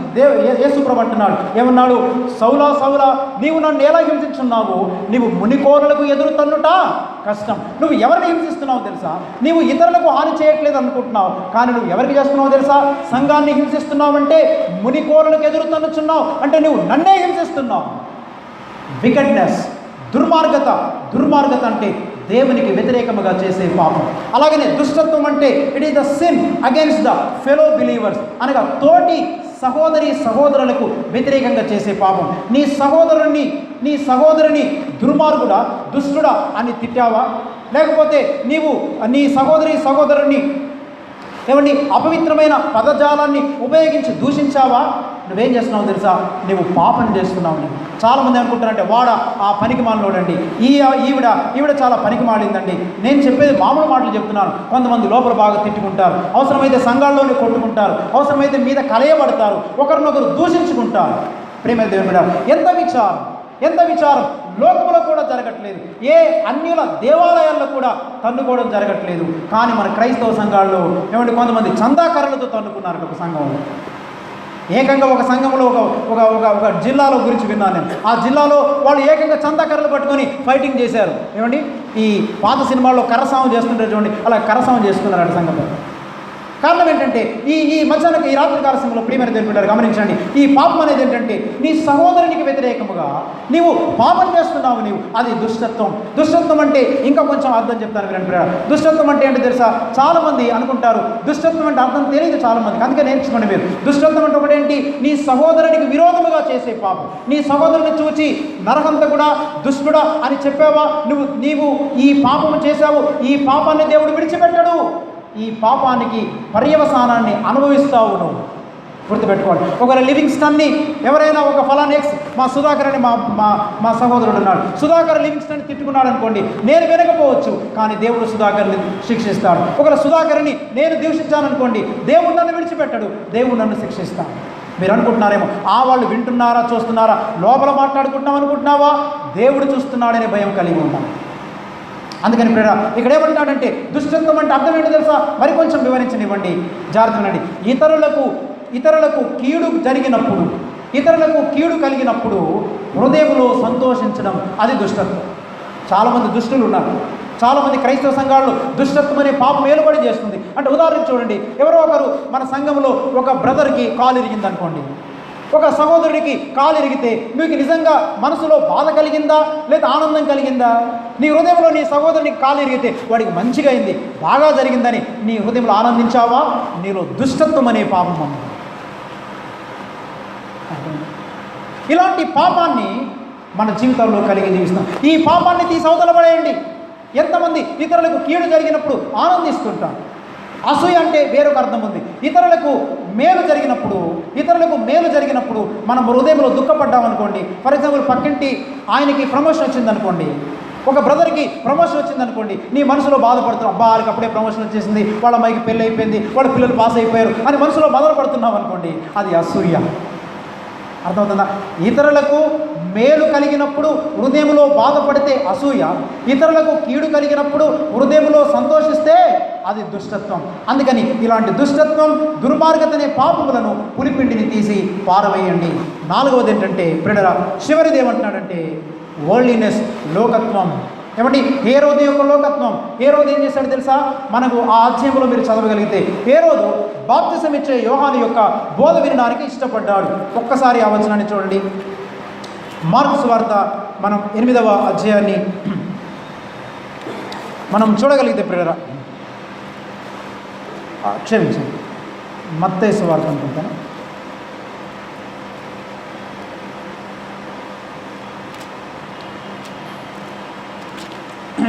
యేసుప్రభు అంటున్నాడు, ఏమన్నాడు? సౌలా సౌలా, నీవు నన్ను ఎలా హింసించున్నావు? నీవు మునికోరలకు ఎదురు తన్నుట కష్టం. నువ్వు ఎవరిని హింసిస్తున్నావు తెలుసా? నీవు ఇతరులకు హాని చేయట్లేదు అనుకుంటున్నావు, కానీ నువ్వు ఎవరికి చేస్తున్నావు తెలుసా? సంఘాన్ని హింసిస్తున్నావు అంటే, మునికోరలకు ఎదురు తన్నుచున్నావు అంటే నువ్వు నన్నే హింసిస్తున్నావు. వికెట్నెస్, దుర్మార్గత అంటే దేవునికి వ్యతిరేకముగా చేసే పాపం. అలాగనే దుష్టత్వం అంటే it is the sin against the fellow believers, అనగా తోటి సహోదరులకు వ్యతిరేకంగా చేసే పాపం. నీ సహోదరుని దుర్మార్గుడా, దుష్టుడా అని తిట్టావా? లేకపోతే నీవు నీ సహోదరుని ఏమండి అపవిత్రమైన పదజాలాన్ని ఉపయోగించి దూషించావా? నువ్వేం చేస్తున్నావు తెలుసా? నువ్వు పాపం చేస్తున్నావు. నేను చాలామంది అనుకుంటారంటే, వాడ ఆ పనికి మాలినోడండి, ఈవిడ చాలా పనికి మాలిందండి. నేను చెప్పేది మామూలు మాటలు చెప్తున్నాను. కొంతమంది లోపల బాగా తిట్టుకుంటారు, అవసరమైతే సంఘాల్లోనే కొట్టుకుంటారు, అవసరమైతే మీద కలయబడతారు, ఒకరినొకరు దూషించుకుంటారు. ప్రేమ దేవుడా, ఎంత విచారం లోకంలో కూడా జరగట్లేదు. ఏ అన్యుల దేవాలయాల్లో కూడా తన్నుకోవడం జరగట్లేదు. కానీ మన క్రైస్తవ సంఘాల్లో ఏమంటే కొంతమంది చందాకర్రలతో తన్నుకున్నారు. ఒక సంఘంలో, ఏకంగా ఒక సంఘంలో ఒక జిల్లాలో గురించి విన్నాను నేను. ఆ జిల్లాలో వాళ్ళు ఏకంగా చందాకర్రలు పట్టుకొని ఫైటింగ్ చేశారు. ఏమండి, ఈ పాత సినిమాల్లో కర్రసాము చేస్తుంటారు చూడండి, అలా కర్రసాము చేసుకున్నారు సంఘంలో. కారణం ఏంటంటే ఈ మధ్యాహ్నం ఈ రాత్రి కాల సమయంలో ప్రియమైన దేవుని బిడ్డలారా గమనించండి, ఈ పాపం అనేది ఏంటంటే నీ సహోదరునికి వ్యతిరేకముగా నీవు పాపం చేస్తున్నావు. నీవు అది దుష్టత్వం అంటే ఇంకా కొంచెం అర్థం చెప్తాను వినండి. దుష్టత్వం అంటే ఏంటో తెలుసా? చాలామంది అనుకుంటారు దుష్టత్వం అంటే అర్థం తెలియదు చాలామందికి. అందుకే నేర్చుకోండి మీరు. దుష్టత్వం అంటే ఒకటేంటి? నీ సహోదరునికి విరోధముగా చేసే పాపం. నీ సహోదరుని చూచి నరహంతకుడా, దుష్టుడా అని చెప్పావా? నీవు ఈ పాపము చేశావు. ఈ పాపాన్ని దేవుడు విడిచిపెట్టడు. ఈ పాపానికి పర్యవసానాన్ని అనుభవిస్తావు నువ్వు. గుర్తుపెట్టుకోండి. ఒకవేళ లివింగ్స్టన్ని ఎవరైనా ఒక ఫలానా ఎక్స్, మా సుధాకర్ అని మా సహోదరుడు ఉన్నాడు, సుధాకర్ లివింగ్స్టన్ తిట్టుకున్నాడు అనుకోండి, నేను వినకపోవచ్చు, కానీ దేవుడు సుధాకర్ని శిక్షిస్తాడు. ఒకవేళ సుధాకర్ని నేను దూషించాననుకోండి, దేవుడు నన్ను విడిచిపెట్టడు, దేవుడు నన్ను శిక్షిస్తాడు. మీరు అనుకుంటున్నారేమో, వాళ్ళు వింటున్నారా, చూస్తున్నారా, లోపల మాట్లాడుకుంటున్నాం అనుకుంటున్నావా? దేవుడు చూస్తున్నాడనే భయం కలిగి ఉంటాం. అందుకని ప్రేర ఇక్కడ ఏమంటాడంటే, దుష్టత్వం అంటే అర్థం ఏంటో తెలుసా? మరి కొంచెం వివరించనివ్వండి, జాగ్రత్త వినండి. ఇతరులకు కీడు జరిగినప్పుడు ఇతరులకు కీడు కలిగినప్పుడు హృదయంలో సంతోషించడం అది దుష్టత్వం. చాలామంది దుష్టులు ఉన్నారు. చాలామంది క్రైస్తవ సంఘాల్లో దుష్టత్వం అనే పాపం ఏలుబడి చేస్తుంది. అంటే ఉదాహరణకు చూడండి, ఎవరో ఒకరు మన సంఘంలో ఒక బ్రదర్కి కాలు ఇరిగిందనుకోండి, ఒక సహోదరుడికి కాలు ఇరిగితే మీకు నిజంగా మనసులో బాధ కలిగిందా లేదా ఆనందం కలిగిందా? నీ హృదయంలో నీ సహోదరునికి కాలు ఇరిగితే వాడికి మంచిగా అయింది, బాగా జరిగిందని నీ హృదయంలో ఆనందించావా? నీలో దుష్టత్వం అనే పాపం ఉంది. ఇలాంటి పాపాన్ని మన జీవితంలో కలిగి జీవిస్తాం. ఈ పాపాన్ని తీసి అవతల పడేయండి. ఎంతమంది ఇతరులకు కీడు జరిగినప్పుడు ఆనందిస్తుంటాం. అసూయ అంటే వేరొక అర్థం ఉంది. ఇతరులకు మేలు జరిగినప్పుడు మనం హృదయంలో దుఃఖపడ్డామనుకోండి. ఫర్ ఎగ్జాంపుల్, పక్కింటి ఆయనకి ప్రమోషన్ వచ్చిందనుకోండి, ఒక బ్రదర్కి ప్రమోషన్ వచ్చిందనుకోండి, నీ మనసులో బాధపడుతున్నావు, అబ్బా వాళ్ళకి అప్పుడే ప్రమోషన్ వచ్చేసింది, వాళ్ళ అమ్మాయికి పెళ్ళి అయిపోయింది, వాళ్ళ పిల్లలు పాస్ అయిపోయారు అని మనసులో బాధపడుతున్నావు అనుకోండి, అది అసూయ. అర్థమవుతుందా? ఇతరులకు మేలు కలిగినప్పుడు హృదయంలో బాధపడితే అసూయ, ఇతరులకు కీడు కలిగినప్పుడు హృదయంలో సంతోషిస్తే అది దుష్టత్వం. అందుకని ఇలాంటి దుష్టత్వం, దుర్మార్గత అనే పాపములను, పులిపిండిని తీసి పారవేయండి. 4వది ఏంటంటే ప్రియులారా, చివరిది ఏమంటున్నాడంటే వరల్డ్లీనెస్, లోకత్వం. ఏమండి, హేరోదు యొక్క లోకత్వం. హేరోదు ఏం చేశాడు తెలుసా? మనకు ఆ అధ్యాయంలో మీరు చదవగలిగితే, హేరోదు బాప్తిసం ఇచ్చే యోహాను యొక్క బోధ వినడానికి ఇష్టపడ్డాడు. ఒక్కసారి ఆ వచనాన్ని చూడండి. మార్కు సువార్త మనం 8వ అధ్యాయాన్ని మనం చూడగలిగితే ప్రియులారా, క్షమించండి, మత్తయి సువార్త అనుకుంటాను.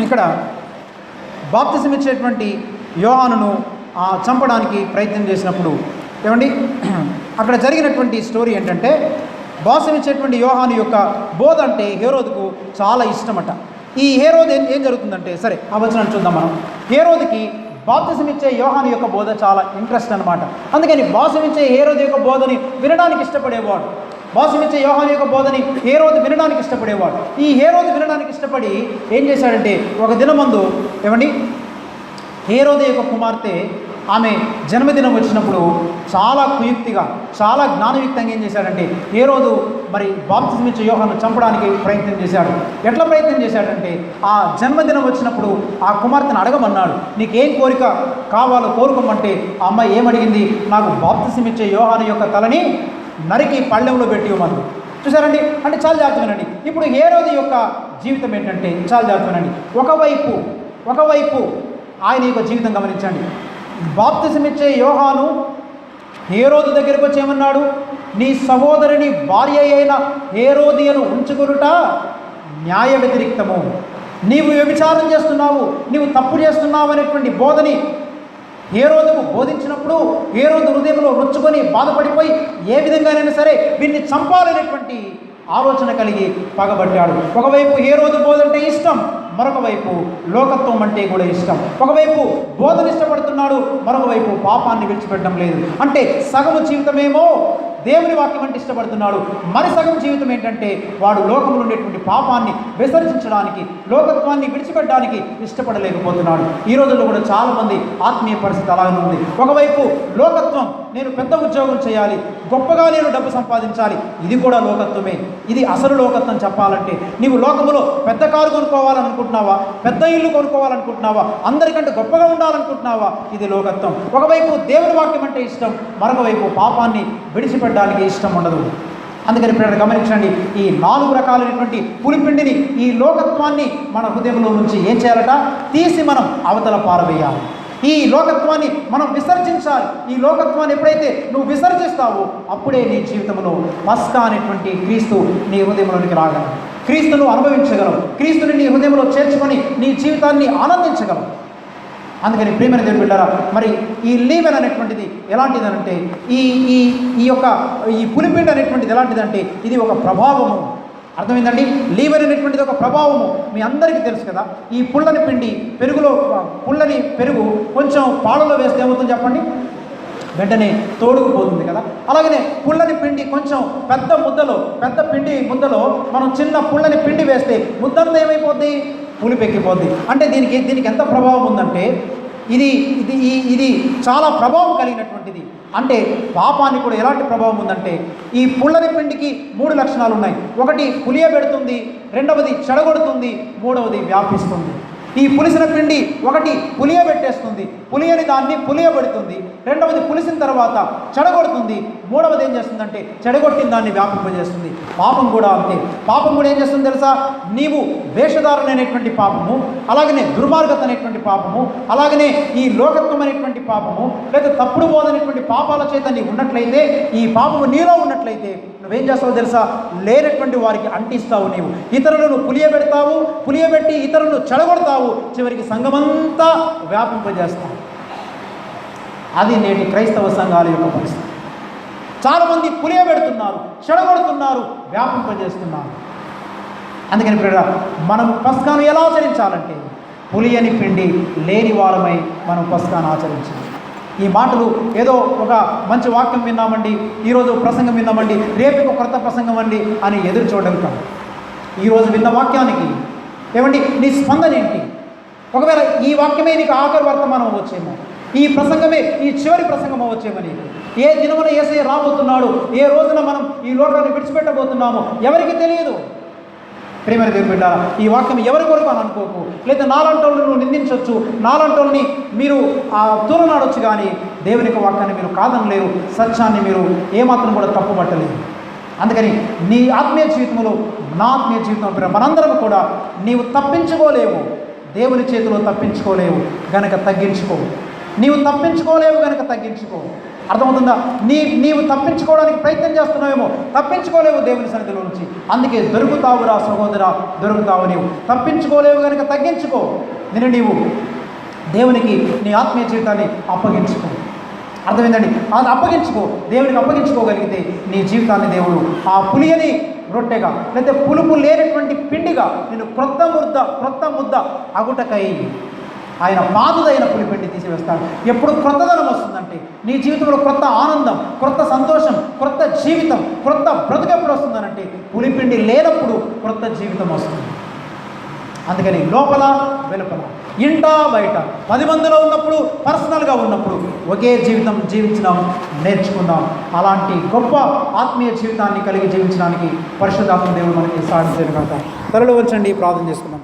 ఇక్కడ బాప్తిసం ఇచ్చేటువంటి యోహానును చంపడానికి ప్రయత్నం చేసినప్పుడు ఏమండి, అక్కడ జరిగినటువంటి స్టోరీ ఏంటంటే, బాప్తిసం ఇచ్చేటువంటి యోహాను యొక్క బోధ అంటే హేరోదుకు చాలా ఇష్టమట. ఈ హేరోదు ఏం జరుగుతుందంటే, సరే ఆ వచనాన్ని చూద్దాం మనం. హేరోదుకి బాప్తిసం ఇచ్చే యోహాను యొక్క బోధ చాలా ఇంట్రెస్ట్ అనమాట. అందుకని బాప్తిసం ఇచ్చే హేరోదు యొక్క బోధని వినడానికి ఇష్టపడేవాడు. బాప్తిసం ఇచ్చే యోహాను యొక్క బోధని హేరోదు వినడానికి ఇష్టపడేవాడు. ఈ హేరోదు వినడానికి ఇష్టపడి ఏం చేశాడంటే, ఒక దినమందు ఏమండి, హేరోదు యొక్క కుమార్తె ఆమె జన్మదినం వచ్చినప్పుడు చాలా కుయుక్తిగా, చాలా జ్ఞానయుక్తంగా ఏం చేశాడంటే, హేరోదు మరి బాప్తిసం ఇచ్చే యోహాను చంపడానికి ప్రయత్నం చేశాడు. ఎట్లా ప్రయత్నం చేశాడంటే, ఆ జన్మదినం వచ్చినప్పుడు ఆ కుమార్తెను అడగమన్నాడు, నీకేం కోరిక కావాలో కోరుకోమంటే ఆ అమ్మాయి ఏమడిగింది, నాకు బాప్తిసం ఇచ్చే యోహాను యొక్క తలని నరికి పళ్ళెంలో పెట్టి ఇవ్వమని. చూసారండి, అంటే చాలా జాగ్రత్తమేనండి. ఇప్పుడు హేరోదు యొక్క జీవితం ఏంటంటే చాలా జాగ్రత్తమేనండి. ఒకవైపు ఆయన యొక్క జీవితం గమనించండి. బాప్తిసం ఇచ్చే యోహాను హేరోదు దగ్గరికి వచ్చి ఏమన్నాడు, నీ సహోదరుని భార్య అయిన హేరోదియను ఉంచుకొనుట న్యాయ వ్యతిరిక్తము, నీవు వ్యభిచారం చేస్తున్నావు, నీవు తప్పు చేస్తున్నావు అనేటువంటి బోధని హేరోదుకు బోధించినప్పుడు హేరోదు హృదయంలో నొచ్చుకొని బాధపడిపోయి ఏ విధంగానైనా సరే వీరిని చంపాలనేటువంటి ఆలోచన కలిగి పగబట్టాడు. ఒకవైపు హేరోదు బోధ అంటే ఇష్టం, మరొక వైపు లోకత్వం అంటే కూడా ఇష్టం. ఒకవైపు బోధన ఇష్టపడుతున్నాడు, మరొక వైపు పాపాన్ని విడిచిపెట్టడం లేదు. అంటే సగము జీవితమేమో దేవుని వాక్యం అంటే ఇష్టపడుతున్నాడు, మరి సగం జీవితం ఏంటంటే వాడు లోకంలో ఉండేటువంటి పాపాన్ని విసర్జించడానికి, లోకత్వాన్ని విడిచిపెట్టడానికి ఇష్టపడలేకపోతున్నాడు. ఈ రోజుల్లో కూడా చాలామంది ఆత్మీయ పరిస్థితి అలాగే ఉంది. ఒకవైపు లోకత్వం, నేను పెద్ద ఉద్యోగం చేయాలి, గొప్పగా నేను డబ్బు సంపాదించాలి, ఇది కూడా లోకత్వమే. ఇది అసలు లోకత్వం చెప్పాలంటే. నీవు లోకములో పెద్ద కారు కొనుక్కోవాలనుకుంటున్నావా, పెద్ద ఇల్లు కొనుక్కోవాలనుకుంటున్నావా, అందరికంటే గొప్పగా ఉండాలనుకుంటున్నావా, ఇది లోకత్వం. ఒకవైపు దేవుని వాక్యం అంటే ఇష్టం, మరొక వైపు పాపాన్ని విడిచిపెట్టడానికి ఇష్టం ఉండదు. అందుకని ఇప్పుడు గమనించండి, ఈ 4 రకాలైనటువంటి పులిపిండిని, ఈ లోకత్వాన్ని మన హృదయంలో నుంచి ఏం చేయాలట, తీసి మనం అవతల పారవేయాలి. ఈ లోకత్వాన్ని మనం విసర్జించాలి. ఈ లోకత్వాన్ని ఎప్పుడైతే నువ్వు విసర్జిస్తావో అప్పుడే నీ జీవితంలో పస్కా అనేటువంటి క్రీస్తు నీ హృదయంలోనికి రాగలవు, క్రీస్తును అనుభవించగలవు, క్రీస్తుని నీ హృదయంలో చేర్చుకొని నీ జీవితాన్ని ఆనందించగలవు. అందుకని ప్రియమైన దేవుని బిడ్డలారా, మరి ఈ లీవెన్ అనేటువంటిది ఎలాంటిదనంటే, ఈ పులిపిండి అనేటువంటిది ఎలాంటిదంటే ఇది ఒక ప్రభావము. అర్థమైందండి? లీవెన్ అనేటువంటిది ఒక ప్రభావము. మీ అందరికీ తెలుసు కదా, ఈ పుల్లని పిండి పుల్లని పెరుగు కొంచెం పాలలో వేస్తే ఏమవుతుంది చెప్పండి, వెంటనే తోడుకుపోతుంది కదా. అలాగనే పుల్లని పిండి కొంచెం పెద్ద పిండి ముద్దలో మనం చిన్న పుల్లని పిండి వేస్తే ముద్దంతా ఏమైపోద్ది, పులిపెక్కిపోద్ది. అంటే దీనికి ఎంత ప్రభావం ఉందంటే ఇది చాలా ప్రభావం కలిగినటువంటిది. అంటే పాపానికి కూడా ఎలాంటి ప్రభావం ఉందంటే, ఈ పుల్లని పిండికి 3 లక్షణాలు ఉన్నాయి. ఒకటి పులియబెడుతుంది, రెండవది చెడగొడుతుంది, మూడవది వ్యాపిస్తుంది. ఈ పులిసిన పిండి ఒకటి పులియబెట్టేస్తుంది, పులియని దాన్ని పులియబెడుతుంది, రెండవది పులిసిన తర్వాత చెడగొడుతుంది, మూడవది ఏం చేస్తుందంటే చెడగొట్టిన దాన్ని వ్యాపింపజేస్తుంది. పాపం కూడా అంతే. పాపం కూడా ఏం చేస్తుంది తెలుసా? నీవు వేషధారులైనటువంటి పాపము, అలాగనే దుర్మార్గత అనేటువంటి పాపము, అలాగనే ఈ లోకత్వం అనేటువంటి పాపము, లేదా తప్పుడు బోధనేటువంటి పాపాల చేత నీవు ఉన్నట్లయితే, ఈ పాపము నీలో ఉన్నట్లయితే నువ్వేం చేస్తావు తెలుసా? లేనటువంటి వారికి అంటిస్తావు. నీవు ఇతరులను పులియబెడతావు, పులియబెట్టి ఇతరులను చెడగొడతావు, చివరికి సంఘమంతా వ్యాపింపజేస్తావు. అది నేటి క్రైస్తవ సంఘాల యొక్క పరిస్థితి. చాలామంది పులియబెడుతున్నారు, చెడగొడుతున్నారు, వ్యాపింపజేస్తున్నారు. అందుకని ప్రియుడా, మనం పస్కాను ఎలా ఆచరించాలంటే, పులియని పిండి లేని వారమై మనం పస్కాను ఆచరించాలి. ఈ మాటలు ఏదో ఒక మంచి వాక్యం విన్నామండి, ఈరోజు ప్రసంగం విన్నామండి, రేపు ఒక కొత్త ప్రసంగం అండి అని ఎదురు చూడడం కాదు. ఈరోజు విన్న వాక్యానికి ఏమండి నీ స్పందన ఏంటి? ఒకవేళ ఈ వాక్యమే నీకు ఆఖరి వర్తమానం అవ్వచ్చేమో, ఈ ప్రసంగమే ఈ చివరి ప్రసంగం అవ్వచ్చేమని. ఏ దినమున యేసయ్య రాబోతున్నాడు, ఏ రోజున మనం ఈ లోకాన్ని విడిచిపెట్టబోతున్నామో ఎవరికి తెలియదు. ప్రియమైన దేవుని బిడ్డ, ఈ వాక్యం ఎవరి కొరకు అని అనుకోకు. లేదా నాలంటోళ్ళని నువ్వు నిందించవచ్చు, నాలంటోళ్ళని మీరు తూలనాడొచ్చు, కానీ దేవుని యొక్క వాక్యాన్ని మీరు కాదనలేరు, సత్యాన్ని మీరు ఏమాత్రం కూడా తప్పుపట్టలేరు. అందుకని నీ ఆత్మీయ జీవితంలో, నా ఆత్మీయ జీవితంలో మనందరం కూడా నీవు తప్పించుకోలేవు, దేవుని చేతిలో తప్పించుకోలేవు గనక తగ్గించుకో. నీవు తప్పించుకోలేవు గనక తగ్గించుకో. అర్థమవుతుందా? నీవు తప్పించుకోవడానికి ప్రయత్నం చేస్తున్నావేమో, తప్పించుకోలేవు దేవుని సన్నిధిలో నుంచి. అందుకే దొరుకుతావురా సహోదరా, దొరుకుతావు. నీవు తప్పించుకోలేవు కనుక తగ్గించుకో. నీవు దేవునికి నీ ఆత్మీయ జీవితాన్ని అప్పగించుకో. అర్థమైందండి? అది అప్పగించుకో. దేవునికి అప్పగించుకోగలిగితే నీ జీవితాన్ని దేవుడు ఆ పులియని రొట్టెగా, లేకపోతే పులుపు లేనటువంటి పిండిగా నేను క్రొత్త ముద్ద అగుటకై ఆయన పాతదైన పులిపిండి తీసివేస్తాడు. ఎప్పుడు క్రొత్తదనం వస్తుందంటే నీ జీవితంలో క్రొత్త ఆనందం, క్రొత్త సంతోషం, క్రొత్త జీవితం, క్రొత్త బ్రతుకు ఎప్పుడు వస్తుందనంటే పులిపిండి లేనప్పుడు క్రొత్త జీవితం వస్తుంది. అందుకని లోపల వెలుపల, ఇంట బయట, 10 మందిలో ఉన్నప్పుడు, పర్సనల్గా ఉన్నప్పుడు ఒకే జీవితం జీవించడం నేర్చుకుందాం. అలాంటి గొప్ప ఆత్మీయ జీవితాన్ని కలిగి జీవించడానికి పరిశుద్ధాత్మ దేవుడు మనకి సాధించారు కనుక తలలో వచ్చండి, ప్రార్థన చేసుకుందాం.